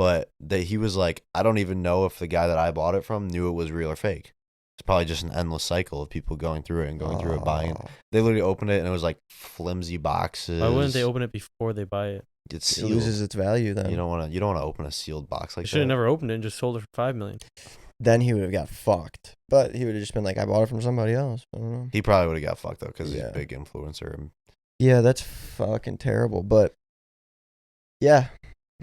but he was like, I don't even know if the guy that I bought it from knew it was real or fake. It's probably just an endless cycle of people going through it and going through it, buying it. They literally opened it and it was like flimsy boxes. Why wouldn't they open it before they buy it? It's It sealed. loses its value then. You don't want to open a sealed box like They that. should have never opened it and just sold it for $5 million. Then he would have got fucked. But he would have just been like, I bought it from somebody else. I don't know. He probably would have got fucked up because he's Yeah. a big influencer. And Yeah, that's fucking terrible. But yeah,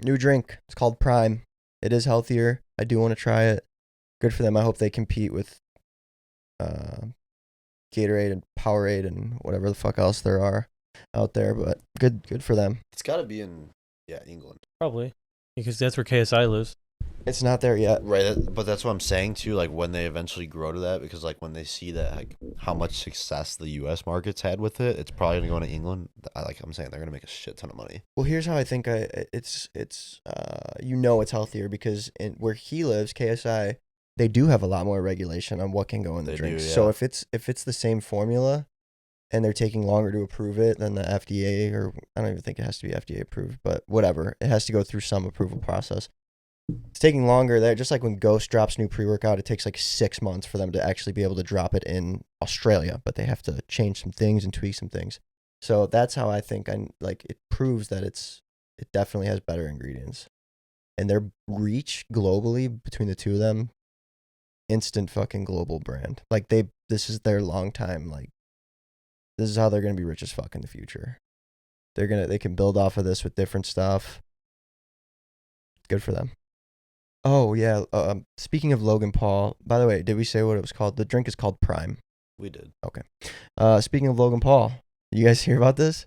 new drink. It's called Prime. It is healthier. I do want to try it. Good for them. I hope they compete with Gatorade and Powerade and whatever the fuck else there are out there. But good for them. it's got to be in England. Probably. Because that's where KSI lives. It's not there yet. Right, but that's what I'm saying too. Like when they eventually grow to that, because like when they see that like how much success the U.S. markets had with it, it's probably gonna go to England. I'm saying they're gonna make a shit ton of money. Well, here's how I think it's it's healthier because where he lives, KSI, they do have a lot more regulation on what can go in the They drinks. do, So yeah. if it's the same formula and they're taking longer to approve it than the FDA, or I don't even think it has to be FDA approved, but whatever, it has to go through some approval process. It's taking longer there, just like when Ghost drops new pre-workout, it takes like 6 months for them to actually be able to drop it in Australia, but they have to change some things and tweak some things. So that's how I think it proves that it definitely has better ingredients. And their reach globally between the two of them, instant fucking global brand. Like this is their long time, like this is how they're gonna be rich as fuck in the future. They can build off of this with different stuff. Good for them. Oh yeah. Speaking of Logan Paul, by the way, did we say what it was called? The drink is called Prime. We did. Speaking of Logan Paul, you guys hear about this?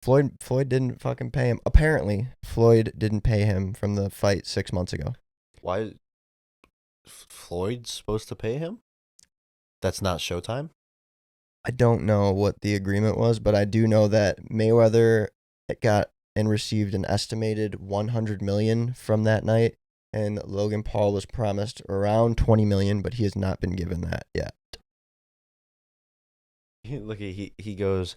Floyd didn't fucking pay him. Apparently, Floyd didn't pay him from the fight 6 months ago. Why? Floyd's supposed to pay him? That's not Showtime. I don't know what the agreement was, but I do know that Mayweather got and received an estimated $100 million from that night, and Logan Paul was promised around $20 million, but he has not been given that yet. Look, he goes,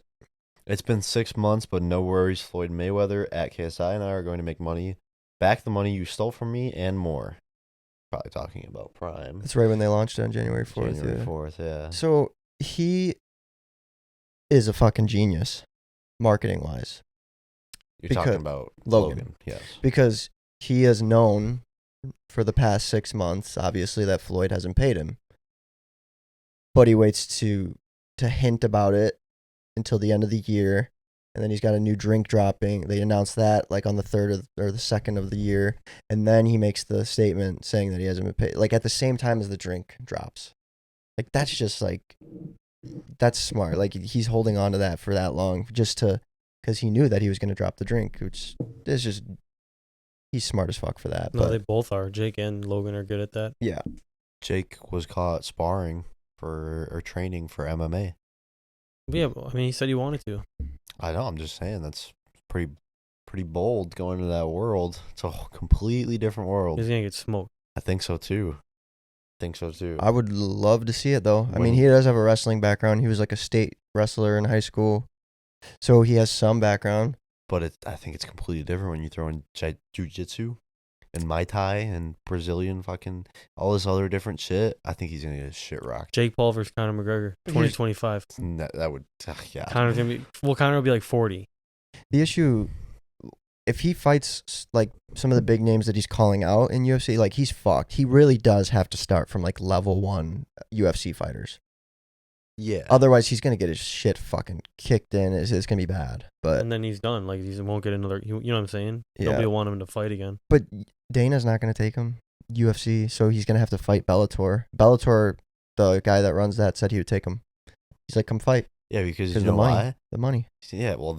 it's been 6 months, but no worries. Floyd Mayweather at KSI and I are going to make money. Back the money you stole from me and more. Probably talking about Prime. That's right when they launched it on January 4th. January yeah. 4th, yeah. So he is a fucking genius, marketing wise, You're because- talking about Logan. Yes. because he has known for the past 6 months, obviously, that Floyd hasn't paid him. But he waits to hint about it until the end of the year, and then he's got a new drink dropping. They announced that like on the 3rd or the 2nd of the year, and then he makes the statement saying that he hasn't been paid, like at the same time as the drink drops. Like that's just like, that's smart. Like he's holding on to that for that long just because he knew that he was going to drop the drink, which is just, he's smart as fuck for that. No, but they both are. Jake and Logan are good at that. yeah, Jake was caught sparring or training for MMA. But yeah, I mean, he said he wanted to. I know. I'm just saying that's pretty bold going into that world. It's a completely different world. He's gonna get smoked. I think so too. I would love to see it though. I mean, When- he does have a wrestling background. He was like a state wrestler in high school, so he has some background. But I think it's completely different when you throw in jiu-jitsu and Muay Thai and Brazilian fucking all this other different shit. I think he's gonna get his shit rocked. Jake Paul versus Conor McGregor, 2025. That would, yeah. Conor will be like 40. The issue, if he fights like some of the big names that he's calling out in UFC, like he's fucked. He really does have to start from like level 1 UFC fighters. Yeah. Otherwise, he's gonna get his shit fucking kicked in. It's gonna be bad. But And then he's done. Like, he won't get another. You know what I'm saying? Yeah. Nobody will want him to fight again. But Dana's not gonna take him UFC, so he's gonna have to fight Bellator. Bellator, the guy that runs that, said he would take him. He's like, come fight. Yeah, because you Because know the money. why? The money. Yeah, well,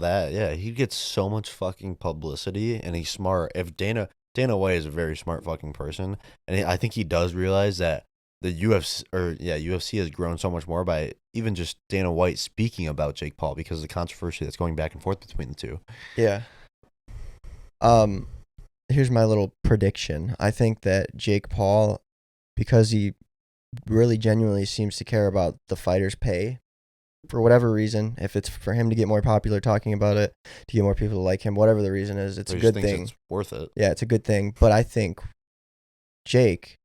he gets so much fucking publicity, and he's smart. If Dana White is a very smart fucking person, and I think he does realize that the UFC has grown so much more by even just Dana White speaking about Jake Paul because of the controversy that's going back and forth between the two. Yeah. Here's my little prediction. I think that Jake Paul, because he really genuinely seems to care about the fighter's pay, for whatever reason, if it's for him to get more popular talking about it, to get more people to like him, whatever the reason is, it's Or a he just good thinks thing. It's worth it. Yeah, it's a good thing. But I think Jake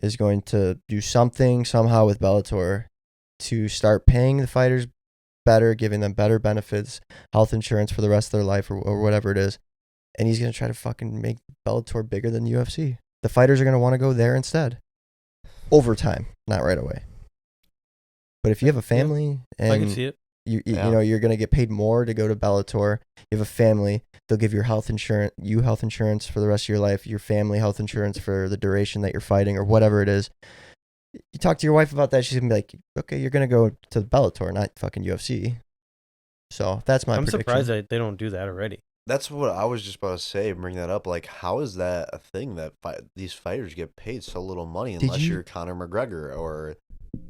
is going to do something somehow with Bellator to start paying the fighters better, giving them better benefits, health insurance for the rest of their life or whatever it is. And he's going to try to fucking make Bellator bigger than UFC. The fighters are going to want to go there instead. Over time, not right away. But if you have a family I can and see it. you Yeah. know you're going to get paid more to go to Bellator, you have a family, they'll give your health insurance for the rest of your life, your family health insurance for the duration that you're fighting or whatever it is. You talk to your wife about that, she's going to be like, okay, you're going to go to Bellator, not fucking UFC. So that's my I'm prediction. surprised that they don't do that already. That's what I was just about to say. Bring that up. Like, how is that a thing that these fighters get paid so little money unless you- you're Conor McGregor or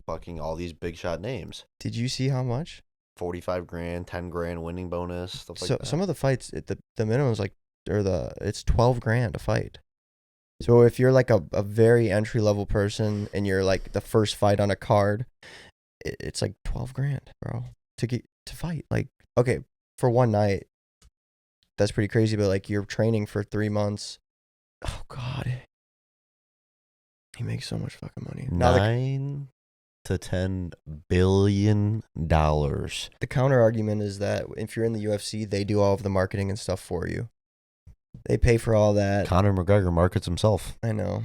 fucking all these big shot names? Did you see how much? 45 grand, 10 grand winning bonus, stuff like So that. some of the fights, the minimum is like, it's 12 grand a fight. So if you're like a very entry level person and you're like the first fight on a card, it's like 12 grand, bro, to fight. Like, okay, for one night, that's pretty crazy. But like you're training for 3 months. Oh God, he makes so much fucking money. Now $9 to $10 billion. the counter argument is that if you're in the UFC, they do all of the marketing and stuff for you. They pay for all that. Conor McGregor markets himself. I know.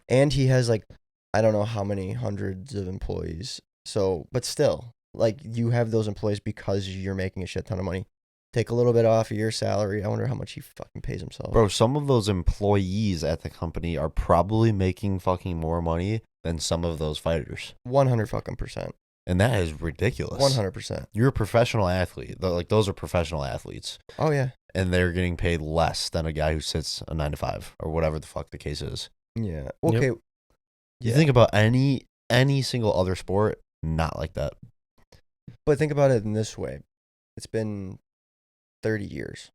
And he has like, I don't know how many hundreds of employees. So, but still, like you have those employees because you're making a shit ton of money. Take a little bit off of your salary. I wonder how much he fucking pays himself. Bro, some of those employees at the company are probably making fucking more money than some of those fighters. 100 fucking percent. And that is ridiculous. 100%. You're a professional athlete. Like, those are professional athletes. Oh yeah. And they're getting paid less than a guy who sits a 9 to 5 or whatever the fuck the case is. Yeah. Okay. Yep. You think about any single other sport, not like that. But think about it in this way. It's been 30 years.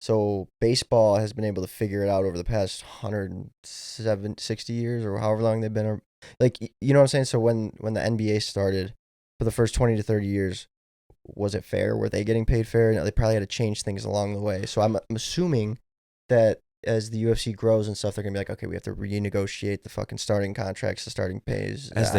So baseball has been able to figure it out over the past 160 years or however long they've been. Like, you know what I'm saying? So when the NBA started, for the first 20 to 30 years, was it fair? Were they getting paid fair? No, they probably had to change things along the way. So I'm assuming that as the UFC grows and stuff, they're going to be like, okay, we have to renegotiate the fucking starting contracts, the starting pays. As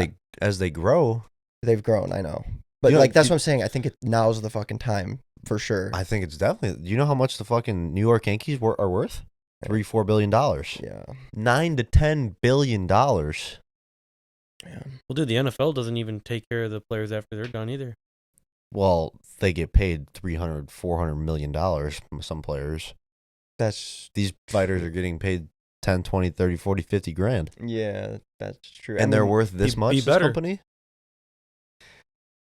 they grow, They've grown, I know. But You know, that's what I'm saying. I think now's the fucking time for sure. I think it's definitely. You know how much the fucking New York Yankees are worth? $3-4 billion. Yeah. $9 to $10 billion. Yeah. Well, dude, the NFL doesn't even take care of the players after they're done either. Well, they get paid $300-400 million from some players. These fighters are getting paid 10, 20, 30, 40, 50 grand. Yeah, that's true. And they're worth this much, be this better. company?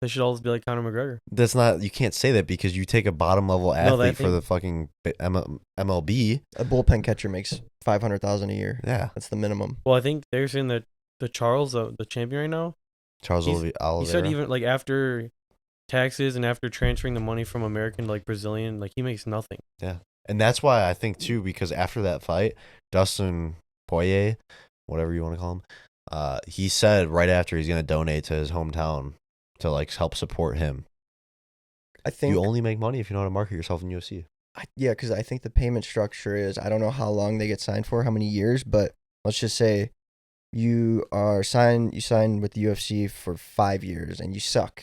They should always be like Conor McGregor. That's not, you can't say that because you take a bottom level athlete for thing- the fucking MLB. A bullpen catcher makes $500,000 a year. Yeah. That's the minimum. Well, I think they're saying that the Charles, the champion right now, Charles He's- Oliveira. he said even like after taxes and after transferring the money from American to like Brazilian, like he makes nothing. Yeah. And that's why I think too, because after that fight, Dustin Poirier, whatever you want to call him, he said right after he's going to donate to his hometown to like help support him. I think You only make money if you know how to market yourself in UFC. yeah, because I think the payment structure is, I don't know how long they get signed for, how many years, but let's just say you sign with the UFC for 5 years and you suck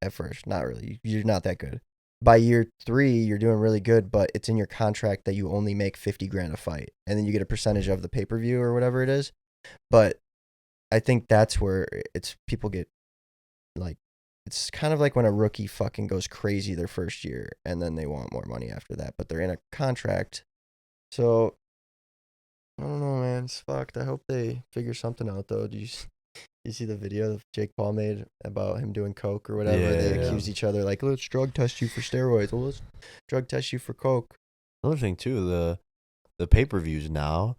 at first. Not really. You're not that good. By year 3, you're doing really good, but it's in your contract that you only make 50 grand a fight, and then you get a percentage of the pay-per-view or whatever it is. But I think that's where people get like, it's kind of like when a rookie fucking goes crazy their first year and then they want more money after that, but they're in a contract. So I don't know, man. It's fucked. I hope they figure something out though. Do you see the video that Jake Paul made about him doing coke or whatever? Yeah, They yeah. accuse each other like, let's drug test you for steroids. Well, let's drug test you for coke. Another thing too, the pay-per-views now,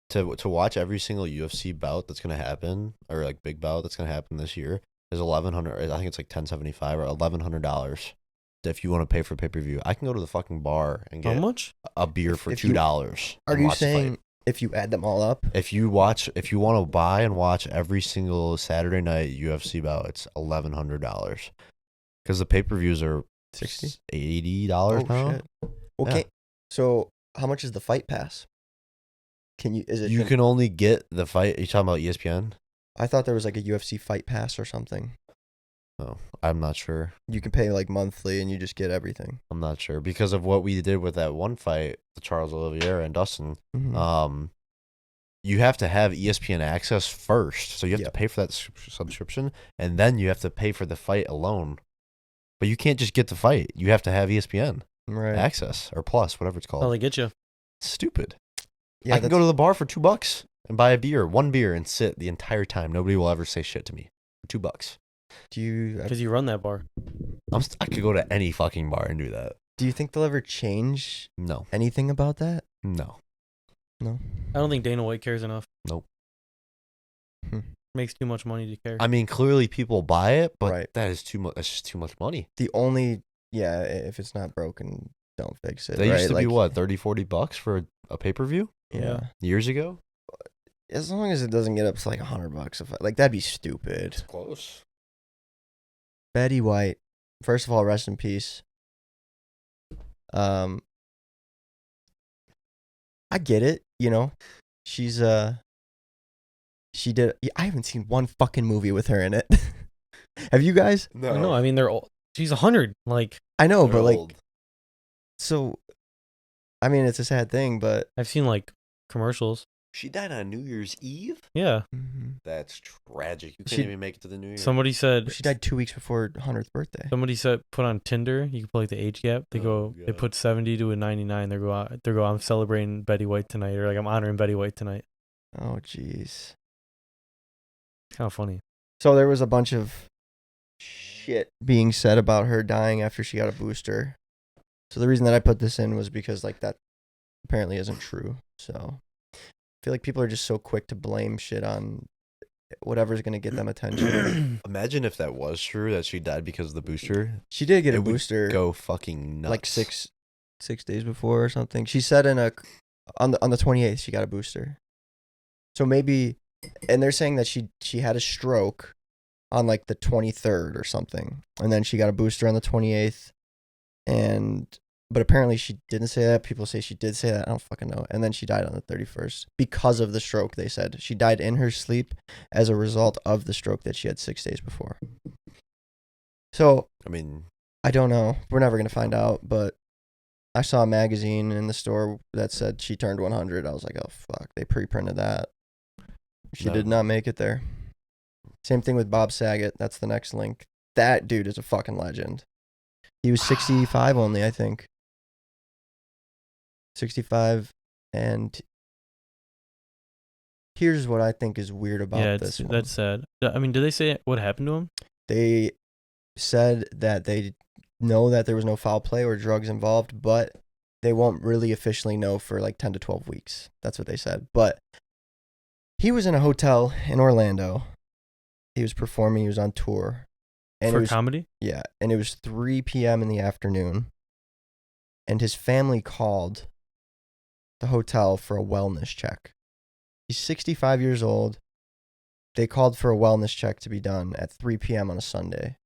to watch every single UFC bout that's going to happen, or like big bout that's going to happen this year, is $1,100. I think it's like $1,075 or $1,100 if you want to pay for pay-per-view. I can go to the fucking bar and How get much? a beer for If you- $2. Are and you watch the fight. saying If you add them all up, If you want to buy and watch every single Saturday night UFC bout, it's $1,100. Because the pay-per-views are $60? $80 Oh now. shit. Okay. Yeah. So how much is the fight pass? You can only get the fight. Are you talking about ESPN? I thought there was like a UFC fight pass or something. Oh, I'm not sure. You can pay like monthly and you just get everything. I'm not sure because of what we did with that one fight, the Charles Oliveira and Dustin. Mhm. You have to have ESPN access first, so you have to Yep. pay for that subscription, and then you have to pay for the fight alone. But you can't just get the fight; you have to have ESPN Right. access or Plus, whatever it's called. Oh, they get you. It's stupid. Yeah, I can go to the bar for $2 and buy one beer, and sit the entire time. Nobody will ever say shit to me for $2. Do you Because you run that bar. I could go to any fucking bar and do that. think they'll ever change No, anything about that? no. No. I don't think Dana White cares enough. Nope. Makes too much money to care. I mean, clearly people buy it, but Right. that is too much. That's just too much money. The only if it's not broken, don't fix it. They right? used to be Like, what, $30-$40 for a pay-per-view Yeah. years ago. As long as it doesn't get up to like $100 like that'd be stupid. Close. Betty White. First of all, rest in peace. I get it, you know. She's she did I haven't seen one fucking movie with her in it. Have you guys? No, I mean they're old. She's 100. Like I know, They're but like old. so I mean it's a sad thing, but I've seen like commercials. She died on New Year's Eve. Yeah. That's tragic. You can't She- even make it to the New Year. Somebody said she died 2 weeks before her 100th birthday. Somebody said put on Tinder. You can put like the age gap. They they God. put 70 to a 99. They go I'm celebrating Betty White tonight, or like I'm honoring Betty White tonight. Oh jeez. Kind of funny. So there was a bunch of shit being said about her dying after she got a booster. So the reason that I put this in was because like that apparently isn't true. So I feel like people are just so quick to blame shit on whatever's going to get them attention. Imagine if that was true, that she died because of the booster. She did get It a would booster Go fucking nuts. like six days before or something. She said on the 28th she got a booster. So maybe, and they're saying that she had a stroke on like the 23rd or something, and then she got a booster on the 28th, but apparently she didn't say that. People say she did say that. I don't fucking know. And then she died on the 31st because of the stroke. They said she died in her sleep as a result of the stroke that she had 6 days before. So I mean, I don't know. We're never gonna find out. But I saw a magazine in the store that said she turned 100. I was like, oh fuck, they pre-printed that. She No. did not make it there. Same thing with Bob Saget. That's the next link. That dude is a fucking legend. He was 65 only, I think. 65, and here's what I think is weird about this one. That's sad. I mean, did they say what happened to him? They said that they know that there was no foul play or drugs involved, but they won't really officially know for like 10 to 12 weeks. That's what they said. But he was in a hotel in Orlando. He was performing. He was on tour. And For it was, comedy? yeah, and it was 3 p.m. in the afternoon. And his family called the hotel for a wellness check. He's 65 years old. They called for a wellness check to be done at 3 p.m. on a Sunday.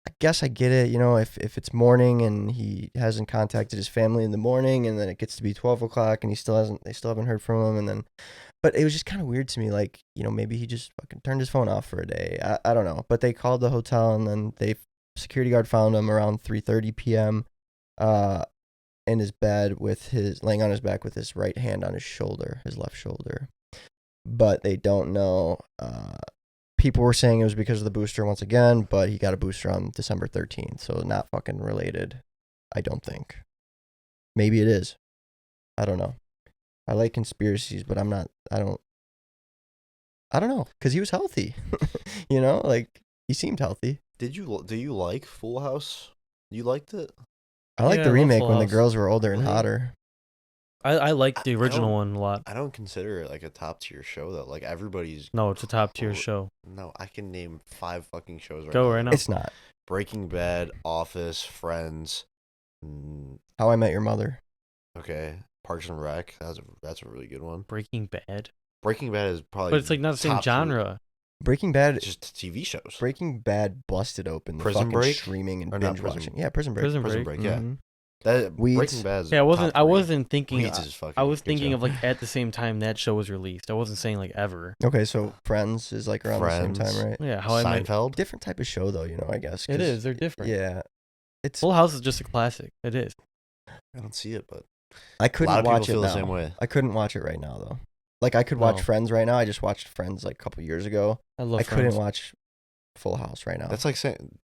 I guess I get it, you know, if it's morning and he hasn't contacted his family in the morning, and then it gets to be 12 o'clock and they still haven't heard from him, and then, but it was just kind of weird to me, like, you know, maybe he just fucking turned his phone off for a day. I don't know, but they called the hotel, and then security guard found him around 3:30 p.m. In his bed laying on his back with his right hand on his shoulder, his left shoulder. But they don't know. People were saying it was because of the booster once again, but he got a booster on December 13th, so not fucking related, I don't think. Maybe it is. I don't know. I like conspiracies, but I don't know, because he was healthy. You know, like, he seemed healthy. do you like Full House? You liked it? I like Yeah, the I love remake Full when the House. girls were older and Really? hotter. I like the I original don't- one a lot. I don't consider it like a top tier show though. Like everybody's. No, it's a top tier Oh, show. No, I can name 5 fucking shows right Go now. right now. It's not. Breaking Bad, Office, Friends. How I Met Your Mother. Okay, Parks and Rec. That's a really good one. Breaking Bad. Breaking Bad is probably. But it's like not the same top genre. Breaking Bad. It's just TV shows. Breaking Bad busted open the Prison fucking Break? streaming and Or not binge Prison- watching. Yeah, Prison Break. Prison Break. Yeah. Mhm. That Weeds. Breaking Bad. Is Yeah, top I three. wasn't thinking. Weeds is fucking I was good thinking show. of like at the same time that show was released. I wasn't saying like ever. Okay, so Friends is like around the same Friends. time, right? Yeah, How I Met. Seinfeld. Different type of show though, I guess. It 'cause- is. They're different. Yeah. It's Full House is just a classic. It is. I don't see it, but I a couldn't lot of people watch it feel now. the same way. I couldn't watch it right now though. Like I could watch No. Friends right now. I just watched Friends like a couple years ago. I love. I couldn't Friends. watch Full House right now. That's like saying,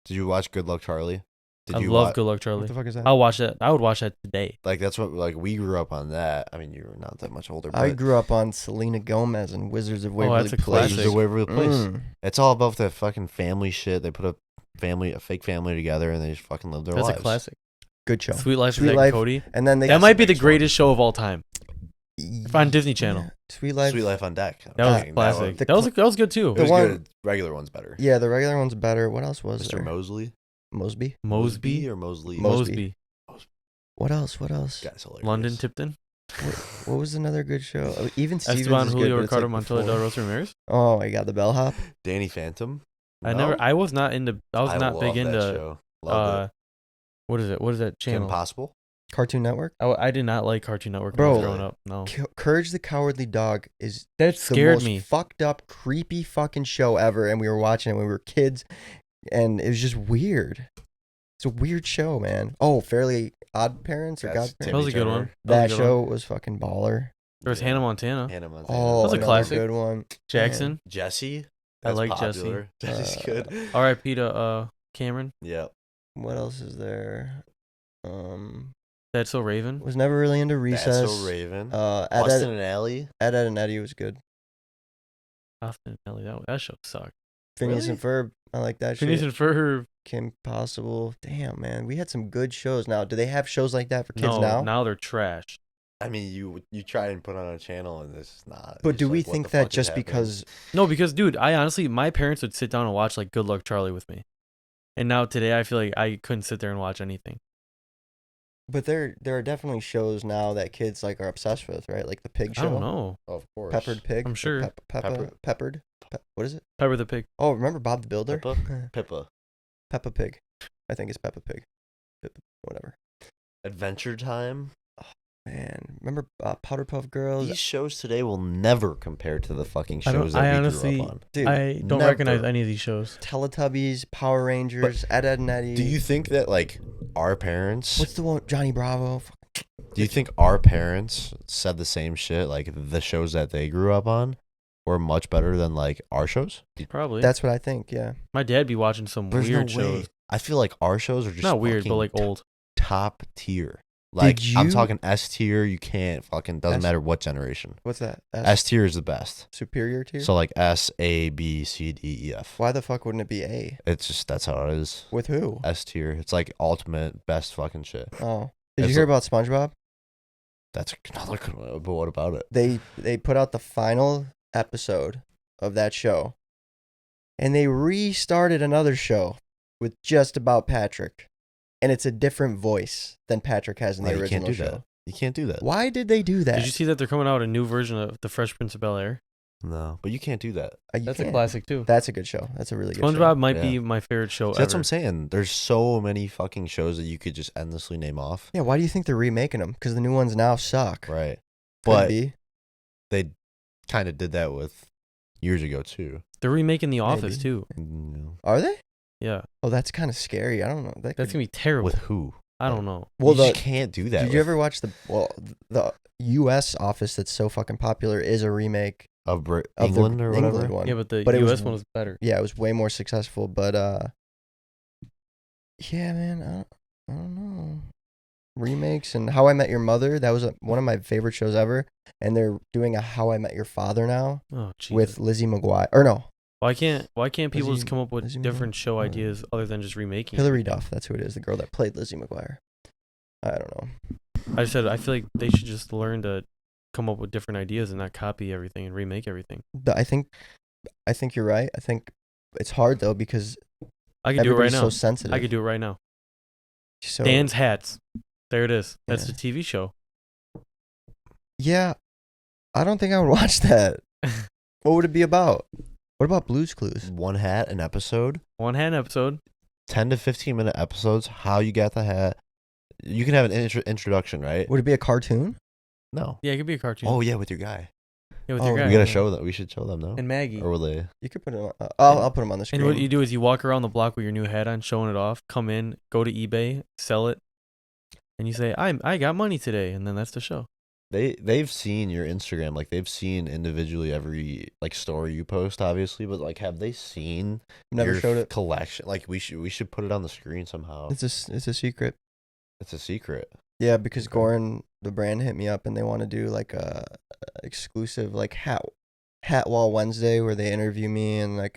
did you watch Good Luck Charlie? Did I you love wa- Good Luck What Charlie. the fuck is that? I'll watch that. I would watch that today. Like that's what like we grew up on that. I mean, you were not that much older. But I grew up on Selena Gomez and Wizards of Waverly that's a Place. classic. Wizards of Waverly Place. Mm. It's all about that fucking family shit. They put a fake family together, and they just fucking live their That's lives. a classic. Good show. Sweet Life Sweet of Zack Life. and Cody. And then they That might be the next one. greatest show of all time. On Disney Channel. Yeah. Sweet Life. Sweet Life on Deck. That was Dang, classic. The That was good too. It was one- good. Regular one's better. Yeah, the regular one's better. What else was Mr. there? Mosley. Mosby. or Mosley. Mosby. Mosby. What else? What else? Guy's hilarious. London Tipton. What was another good show? Even Stevens Esteban is good, Julio but it's Ricardo like Montoya before. Del Rosa Ramirez. Oh my god, the bellhop. Danny Phantom. I No? was not into. I was not big love that into. show. Loved it. What is it? What is that Kim channel? Possible. Cartoon Network. I did not like Cartoon Network when I was Bro. growing up. No, Courage the Cowardly Dog is that the scared most me. fucked up, creepy fucking show ever, and we were watching it when we were kids, and it was just weird. It's a weird show, man. Oh, Fairly Odd Parents or That's Godparents. That was a good Timmy one. Turner. That That was a good show one. was fucking baller. There was Hannah Montana. Hannah Montana. Oh, That's a another classic. good one. Jackson. Jesse. I That's like popular. Jesse. Jesse's good. R.I.P. to Cameron. Yeah. What else is there? That's So Raven. Was never really into Recess. That's so Raven. Ed, Austin Ed, and Alley. Ed, Ed and Eddie was good. Austin and Ellie. That show sucked. Phineas Really? and Ferb. I like that Phineas shit. and Ferb. Kim Possible. Damn, man. We had some good shows. Now, do they have shows like that for kids No, now? now they're trash. I mean, you try and put on a channel, and this is not. But It's do like, we what think the that fuck is just happening? because No, because dude, I honestly, my parents would sit down and watch like Good Luck Charlie with me, and now today I feel like I couldn't sit there and watch anything. But there are definitely shows now that kids like are obsessed with, right? Like the pig I show. don't know. Of course. Peppered Pig. I'm or sure. Peppered. What is it? Pepper the Pig. Oh, remember Bob the Builder? Pippa. Peppa Pig. I think it's Peppa Pig. Whatever. Adventure Time. Man, remember Powder Puff Girls? These shows today will never compare to the fucking I don't- shows that I we honestly- grew up on. Dude, I don't never. recognize any of these shows. Teletubbies, Power Rangers, Ed, Ed and Eddie. Do you think that like our parents? What's the one? Johnny Bravo. Do you think our parents said the same shit? Like the shows that they grew up on were much better than like our shows? Probably. That's what I think. Yeah. My dad be watching some There's weird no way. shows. I feel like our shows are just Not weird, but fucking like old. top tier. Like Did I'm you- talking S tier. You can't fucking doesn't S- matter what generation. What's that? S tier is the best. Superior tier. So like S A B C D E F. Why the fuck wouldn't it be A? It's just that's how it is. With who? S tier. It's like ultimate best fucking shit. Oh, did you It's hear about SpongeBob? That's another good one. But what about it? They put out the final episode of that show, and they restarted another show with just about Patrick, and it's a different voice than Patrick has in the Like, you original can't do show. that. You can't do that. Why did they do that? Did you see that they're coming out a new version of The Fresh Prince of Bel-Air? No, but you can't do that. You That's a can't. classic too. That's a good show. That's a really good SpongeBob show. might Yeah. be my favorite show So that's what ever. I'm saying. There's so many fucking shows that you could just endlessly name off. Yeah, why do you think they're remaking them? Because the new ones now suck. Right. Could But be. they kind of did that with years ago too. They're remaking The Office Maybe. too. Are they? Yeah, Oh, that's kind of scary. I don't know. That that's could- gonna be terrible. With who? I don't know. well, you the, just can't do that. did you ever watch the U.S. Office that's so fucking popular is a remake of of England the or whatever? England one. Yeah, but the But it was- U.S. one was better. Yeah, it was way more successful, but yeah, man, I don't know. Remakes and How I Met Your Mother, that was one of my favorite shows ever, and they're doing a How I Met Your Father now Oh, Jesus. with Lizzie McGuire. Or no, why can't people Lizzie- just come up with Lizzie different McGuire? show ideas other than just remaking? Hilary Duff, that's who it is, the girl that played Lizzie McGuire. I don't know. I said I feel like they should just learn to come up with different ideas and not copy everything and remake everything. I think you're right. I think it's hard though because I could do it right everybody's now. so sensitive. I could do it right now. So, Dan's Hats. There it is. That's Yeah. the TV show. Yeah, I don't think I would watch that. What would it be about? What about Blue's Clues? One hat an episode, One hand episode. 10 to 15-minute episodes. How you got the hat? You can have an introduction, right? Would it be a cartoon? No. Yeah, it could be a cartoon. Oh yeah, with your guy. Yeah, with Oh, your guy. We gotta show them. We should show them, no? And Maggie. Or will they? You could put it on. I'll put them on the screen. And what you do is you walk around the block with your new hat on, showing it off. Come in, go to eBay, sell it, and you say, "I got money today," and then that's the show. They've seen your Instagram, like they've seen individually every like story you post, obviously, but like have they seen Never your showed it. collection? Like we should put it on the screen somehow. It's a secret. It's a secret. Yeah, because Okay. Goran, the brand, hit me up and they want to do like a exclusive like hat wall Wednesday where they interview me and I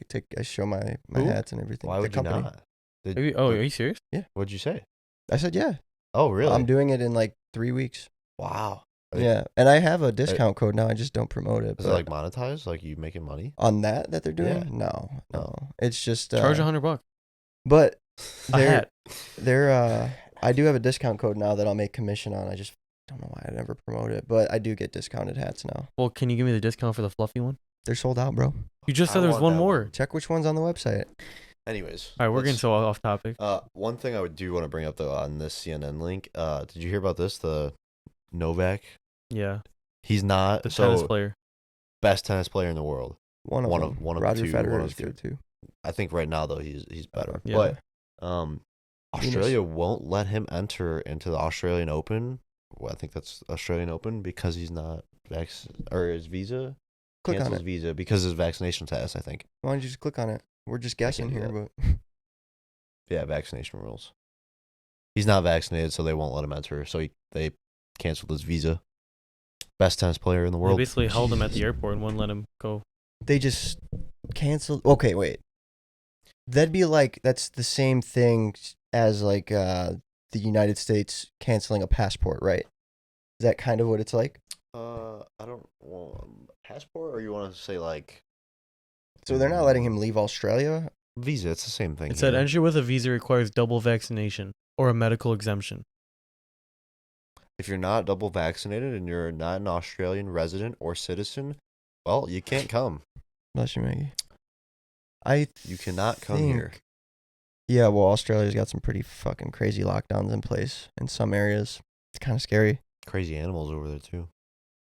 show my Who? hats and everything. Why The would you company. not? Are you serious? What'd you say? I said yeah. Oh really? I'm doing it in like 3 weeks. Wow. Like, Yeah, and I have a discount code now. I just don't promote it. Is it but like monetized? Like you making money? on that they're doing? Yeah. No. It's just Charge $100. But A hat. they're I do have a discount code now that I'll make commission on. I just don't know why I never promote it, but I do get discounted hats now. Well, can you give me the discount for the fluffy one? They're sold out, bro. You just I said there was want one that more. Check which one's on the website. Anyways. All right, we're getting let's- so off topic. One thing I do want to bring up though on this CNN link. Did you hear about this? The Novak. Yeah, He's not the so tennis player. best tennis player in the world. One of them. one of Roger two, Federer one is of two. good too. I think right now though he's better. Yeah. But Australia won't let him enter into the Australian Open. Well, I think that's Australian Open because he's not or his visa Click on cancels it. visa because his vaccination test. I think. Why don't you just click on it? We're just guessing do here, that. but Yeah, vaccination rules. He's not vaccinated, so they won't let him enter. So they canceled his visa. Best tennis player in the They world. basically held him at the airport and wouldn't let him go. they just canceled. Okay, wait. That'd be like that's the same thing as like the United States canceling a passport, right? Is that kind of what it's like? I don't want passport, or you want to say like So they're not letting him leave Australia? visa? It's the same thing. It said here. entry with a visa requires double vaccination or a medical exemption. If you're not double vaccinated and you're not an Australian resident or citizen, well, you can't come. Bless you, Maggie. You cannot come here. Yeah, well, Australia's got some pretty fucking crazy lockdowns in place in some areas. It's kind of scary. Crazy animals over there too.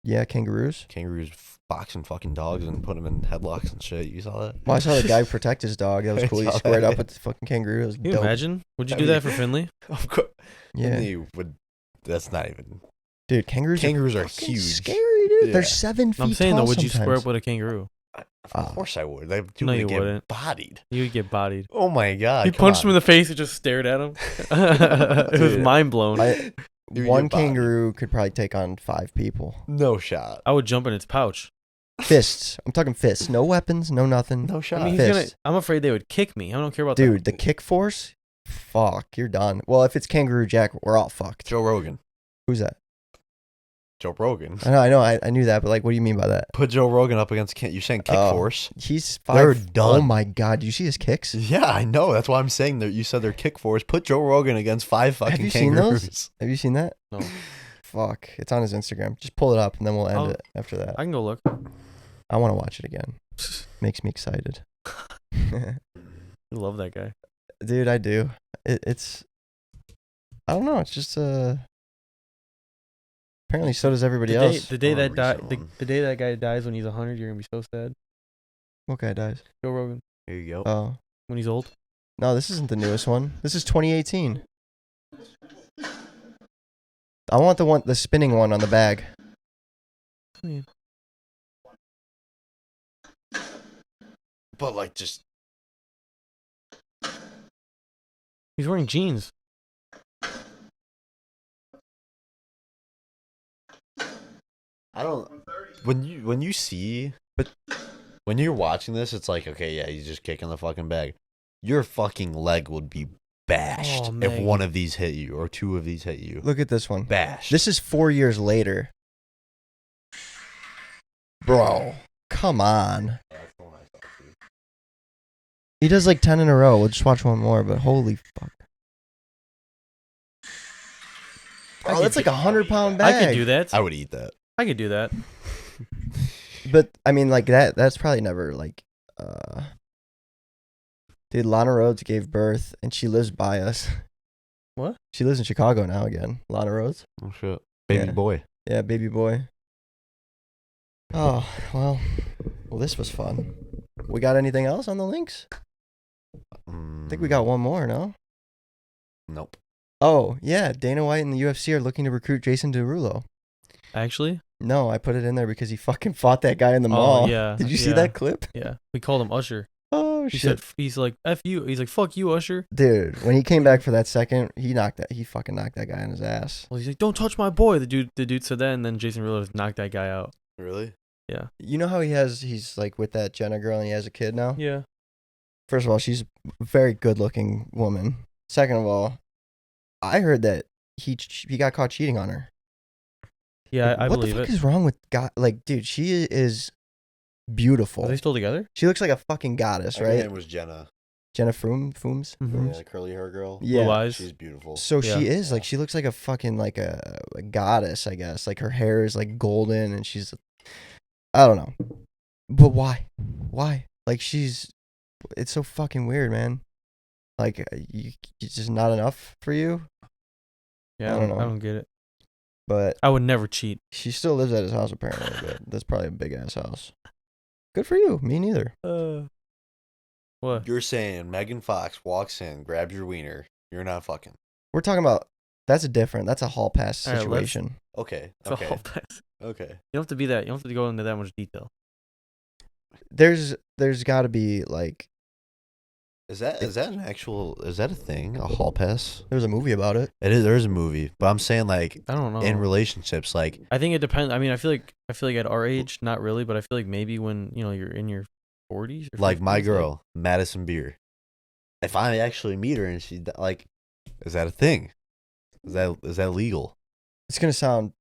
Yeah, kangaroos. Kangaroos boxing fucking dogs and putting them in headlocks and shit. You saw that? Well, I saw the guy protect his dog. That was I cool. He saw squared that. up with the fucking kangaroo. It was Can you dope. imagine? Would you I do that mean- for Finley? Of course. Yeah, You would. That's not even. dude, kangaroos. Kangaroos are fucking huge. scary, dude. Yeah. They're 7 feet I'm saying tall though, would you square sometimes. up with a kangaroo? Of course I would. They No, you get wouldn't. bodied. You would get bodied. Oh my god! He come punched him in on. the face and just stared at him. It was Dude. mind blown. Dude, One you're bodied. kangaroo could probably take on 5 people. No shot. I would jump in its pouch. Fists. I'm talking fists. No weapons. No nothing. No shot. I mean, he's gonna. Fist. I'm afraid they would kick me. I don't care about Dude, that. the kick force. Fuck, you're done. Well, if it's Kangaroo Jack, we're all fucked. Joe Rogan. Who's that? Joe Rogan. I know. I knew that, but like, what do you mean by that? Put Joe Rogan up against. You're saying kick Oh. force? He's They're 5. done. Oh my god, do you see his kicks? Yeah, I know. That's why I'm saying that. You said they're kick force. Put Joe Rogan against 5 fucking you seen kangaroos. those? Have you seen that? No. Fuck, it's on his Instagram. Just pull it up and then we'll end I'll- it after that. I can go look. I want to watch it again. Makes me excited. I love that guy. Dude, I do. It's. I don't know. It's just Apparently, so does everybody else. The day Oh, that recent the, one. the day that guy dies when he's 100, you're gonna be so sad. What guy dies? Joe Rogan Here you go. Oh when he's old. no, this isn't the newest one. This is 2018. I want the spinning one on the bag. Yeah. But like, just He's wearing jeans. I don't. When you see, but when you're watching this, it's like, okay, yeah, he's just kicking the fucking bag. Your fucking leg would be bashed Oh, if Maggie. one of these hit you or two of these hit you. Look at this one. Bashed. This is 4 years later. Bro, come on. He does like 10 in a row. We'll just watch one more, but holy fuck. Bro, that's like a 100-pound bag. I could do that. I would eat that. I could do that. But I mean, like that's probably never like dude, Lana Rhodes gave birth and she lives by us. What? She lives in Chicago now again. Lana Rhodes. Oh shit. Baby Yeah. boy. Yeah, baby boy. Oh, well, this was fun. We got anything else on the links? I think we got one more, no? Nope. Oh, yeah, Dana White and the UFC are looking to recruit Jason Derulo. Actually? No, I put it in there because he fucking fought that guy in the mall. Yeah. Did you see yeah, that clip? Yeah. We called him Usher. Oh, He shit. said, he's like, F you. He's like, fuck you, Usher. Dude, when he came back for that second, he fucking knocked that guy on his ass. Well, he's like, don't touch my boy. The dude said that, and then Jason Derulo just knocked that guy out. Really? Yeah. You know how he's like with that Jenna girl and he has a kid now? Yeah. First of all, she's a very good looking woman. Second of all, I heard that he got caught cheating on her. Yeah, Like, I what believe the fuck it. is wrong with God? Like, dude, she is beautiful. Are they still together? She looks like a fucking goddess, Her right? name was Jenna. Jenna Fooms. Mhm. Yeah, curly hair girl. Yeah. Blue eyes. She's beautiful. So Yeah. she is like, she looks like a fucking like a goddess, I guess. Like her hair is like golden and she's, I don't know, but why? Like it's so fucking weird, man. Like it's just not enough for you. Yeah, I don't know. I don't get it. But I would never cheat. she still lives at his house apparently. But that's probably a big ass house. Good for you. Me neither. What? You're saying Megan Fox walks in, grabs your wiener. You're not fucking. We're talking about that's a hall pass All right, let's- situation. Okay. It's a Okay. whole pass. Okay. You don't have to be that. You don't have to go into that much detail. There's got to be like Is that a thing? A hall pass? there's a movie about it. It is. There's a movie, but I'm saying like I don't know. in relationships, like I think it depends. I mean, I feel like at our age, not really, but I feel like maybe when you're in your 40s. Or like my 50s, girl, Madison Beer. If I actually meet her and she like, is that a thing? Is that legal? It's gonna sound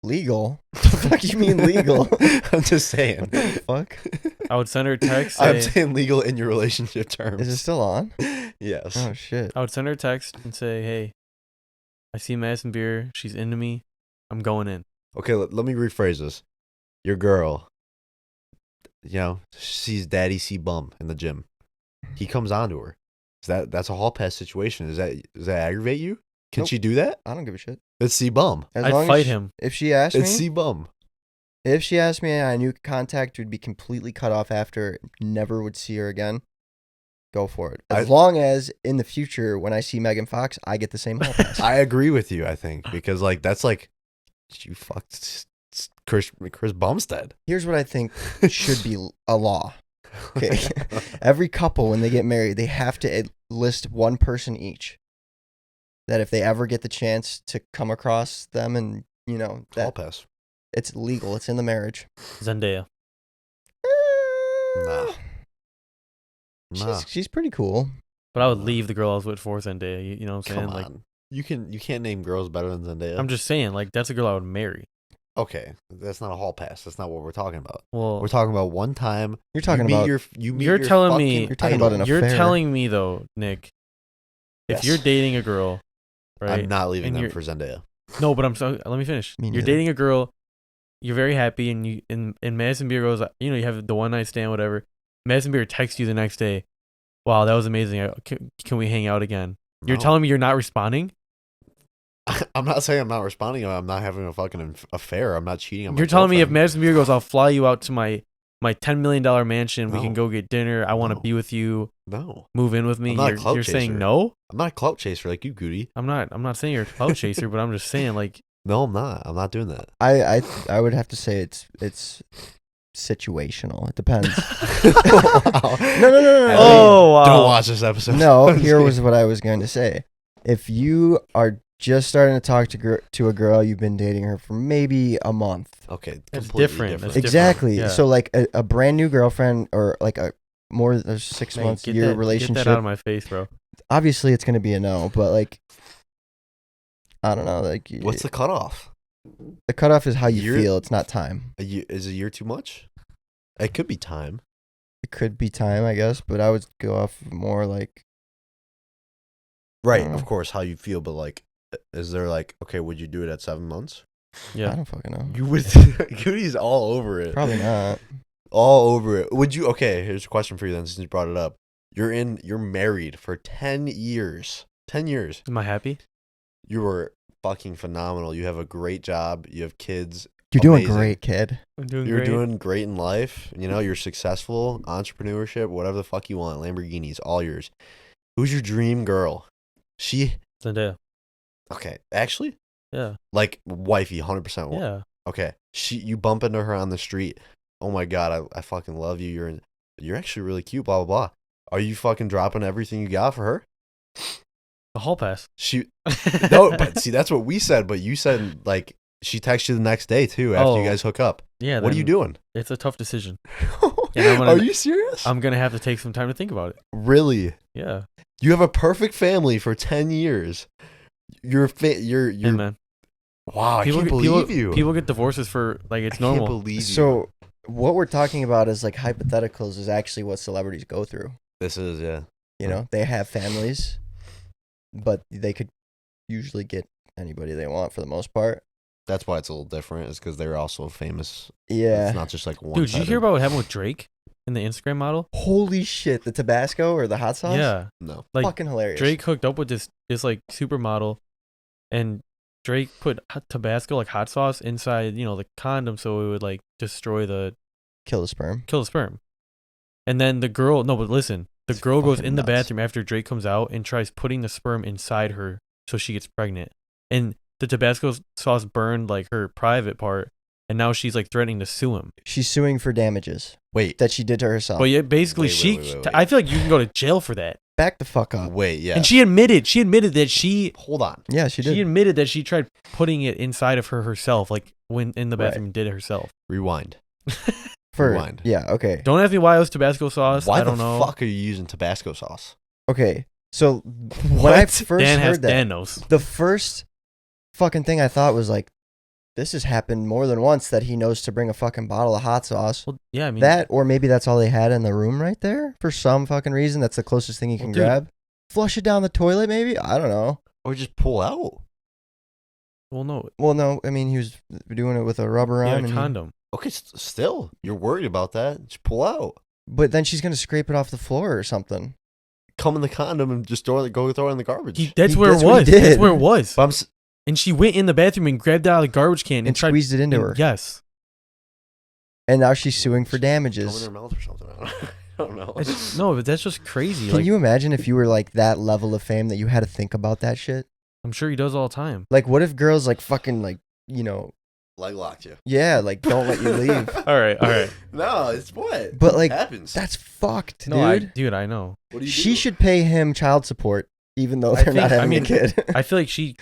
legal. What the fuck you mean legal? I'm just saying. What the fuck? I would send her a text. I'm Say, saying legal in your relationship terms. Is it still on? Yes. Oh shit. I would send her a text and say, "Hey, I see Madison Beer. She's into me. I'm going in." Okay, let me rephrase this. Your girl, sees Daddy see bum in the gym. He comes on to her. That's a hall pass situation. Does that aggravate you? Can Nope. she do that? I don't give a shit. Let's see bum. As I'd long fight as him. If she asked Let's me, see bum. if she asked me, I knew contact would be completely cut off after. Never would see her again. Go for it. As long as in the future, when I see Megan Fox, I get the same hall pass. I agree with you. I think because like that's like you fucked Chris Bumstead. Here's what I think should be a law. Okay. Every couple, when they get married, they have to list one person each. That if they ever get the chance to come across them and, Hall that pass. it's legal. It's in the marriage. Zendaya. Nah. Nah. She's pretty cool. But I would leave the girl I was with for Zendaya. You know what I'm saying? Come Like, on. You can't name girls better than Zendaya. I'm just saying, like, that's a girl I would marry. Okay, that's not a hall pass. That's not what we're talking about. Well, We're talking about one time. You're talking you meet about your you meet You're your telling me- fucking You're talking about idol. an you're affair. telling me though, Nick, if Yes. you're dating a girl, right? I'm not leaving and them you're- for Zendaya. No, but let me finish. Me You're neither. dating a girl, you're very happy, and Madison Beer goes, you have the one night stand, whatever. Madison Beer texts you the next day, wow, that was amazing. Can we hang out again? You're No. telling me you're not responding? I'm not saying I'm not responding. I'm not having a fucking affair. I'm not cheating on my You're telling me if girlfriend. Madison Beer goes, I'll fly you out to my $10 million mansion. We can No. go get dinner. I want to No. be with you. No, Move in with me. I'm not a You're, clout you're saying chaser. no? I'm not a clout chaser like you, Gooty. I'm not saying you're a clout chaser, but I'm just saying like No, I'm not. I'm not doing that. I would have to say it's situational. It depends. Wow. No. Oh, wow. Don't watch this episode. No, here was what I was going to say. If you are just starting to talk to a girl, you've been dating her for maybe a month. Okay, It's completely different. different. It's Exactly. yeah. So like a brand new girlfriend or like a more than 6 Mate, months get year that- relationship. Get that out of my face, bro. Obviously, it's going to be a no. But like, I don't know. Like, What's the cutoff? the cutoff is how you Year? feel. It's not time. Is a year too much? It could be time. It could be time, I guess. But I would go off more like Right, Mm. of course, how you feel, but like, is there like, okay, would you do it at 7 months? I Yeah. don't fucking know. You would. Gooty's all over it. Probably not. All over it. Would you? Okay, here's a question for you then, since you brought it up. You're married for 10 years. 10 years. Am I happy? You were fucking phenomenal. You have a great job. You have kids. You're doing Amazing. great, kid. I'm doing You're great. doing great in life. You know, you're successful, entrepreneurship, whatever the fuck you want. Lamborghinis, all yours. Who's your dream girl? She. Zendaya. Okay, actually, Yeah. like wifey, 100%. Yeah. Okay, you bump into her on the street. Oh my god, I fucking love you. You're actually really cute. Blah blah blah. Are you fucking dropping everything you got for her? The hall pass. She no, but see that's what we said. But you said like she texts you the next day too after you Oh. guys hook up. Yeah. What are you then doing? It's a tough decision. And I'm gonna- Are you serious? I'm gonna have to take some time to think about it. Really? Yeah. You have a perfect family for 10 years. You're Hey, man. wow. I can't believe you. People get divorces for like it's I can't normal. believe you. So what we're talking about is like hypotheticals is actually what celebrities go through. This is You know, they have families, but they could usually get anybody they want for the most part. That's why it's a little different. Is because they're also famous. Yeah. It's not just like one. Dude, did you hear about what happened with Drake and the Instagram model? Holy shit, the Tabasco or the hot sauce? Yeah. No. Like Fucking hilarious. Drake hooked up with this like supermodel, and Drake put Tabasco like hot sauce inside the condom so it would like kill Kill the sperm. the sperm. And then the girl but listen, the It's girl goes fucking in the nuts. bathroom after Drake comes out and tries putting the sperm inside her so she gets pregnant. And the Tabasco sauce burned like her private part, and now she's like threatening to sue him. She's suing for damages Wait. that she did to herself. But yeah, basically Wait. I feel like you can go to jail for that. Back the fuck up. Wait. Yeah. And she admitted that she Hold on. Yeah, she did. She admitted that she tried putting it inside of her herself, like when in the Right. bathroom, did it herself. Rewind. For, Rewind. yeah, okay. Don't ask me why it was Tabasco sauce. Why I don't the know. fuck are you using Tabasco sauce? Okay. So when I first heard that, Dan knows. the first fucking thing I thought was like, this has happened more than once that he knows to bring a fucking bottle of hot sauce. Well, yeah, I mean That, or maybe that's all they had in the room right there for some fucking reason. That's the closest thing he can dude. grab. Flush it down the toilet, maybe? I don't know. Or just pull out? Well, no, Well, no, I mean, he was doing it with a rubber yeah, on. a and he- condom. Okay, still. You're worried about that. Just pull out. but then she's going to scrape it off the floor or something. Come in the condom and just throw it in the garbage. That's where that's it what he was. did. That's where it was. But I'm s- And she went in the bathroom and grabbed it out of the garbage can And tried squeezed it into and- her. Yes. And now she's suing for Come in damages. her mouth or something. I don't know. No, but that's just crazy. Can Like, you imagine if you were like that level of fame that you had to think about that shit? I'm sure he does all the time. Like, what if girls like fucking like, Leg locked you. yeah, like don't let you leave. All right. No, it's what? But like, happens. that's fucked, No, dude. I know. What do you She do? should pay him child support, even though I they're not think- I having mean, a kid. I feel like she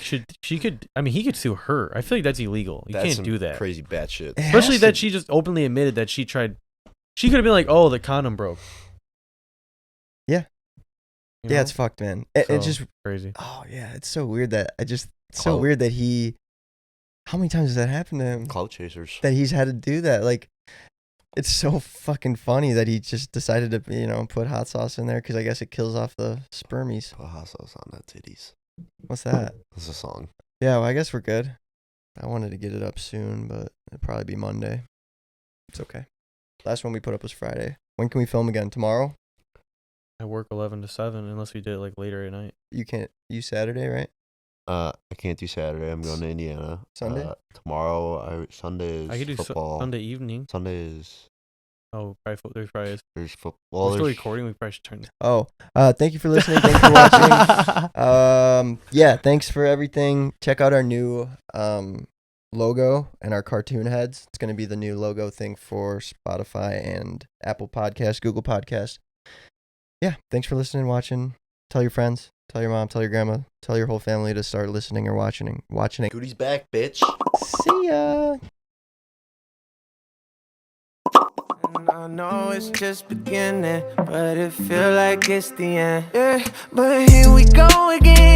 could. I mean, he could sue her. I feel like that's illegal. You That's can't some do that. Crazy batshit. It has Especially to- that she just openly admitted that she tried. She could have been like, "Oh, the condom broke." Yeah. You Yeah, know? it's fucked, man. It's So, just, crazy. oh yeah, it's so weird that it's so Clout. weird that he. How many times has that happened to him? Clout chasers. That he's had to do that. Like, it's so fucking funny that he just decided to, put hot sauce in there because I guess it kills off the spermies. Put hot sauce on that titties. What's that? That's a song. Yeah, well, I guess we're good. I wanted to get it up soon, but it'll probably be Monday. It's okay. Last one we put up was Friday. When can we film again? Tomorrow? I work 11 to 7 unless we did it like later at night. You can't. You Saturday, right? I can't do Saturday. I'm going to Indiana. Sunday? Tomorrow. Sunday is I could do football. Sunday evening. Sunday is Oh, probably there's probably is. there's football. We're still there's- recording. We probably should turn. Oh, thank you for listening. Thanks for watching. Yeah, thanks for everything. Check out our new logo and our cartoon heads. It's going to be the new logo thing for Spotify and Apple Podcasts, Google Podcasts. Yeah, thanks for listening and watching. Tell your friends, tell your mom, tell your grandma, tell your whole family to start listening or watching it. Gooty's back, bitch. See ya. And I know it's just beginning, but it feel like it's the end. Yeah, but here we go again.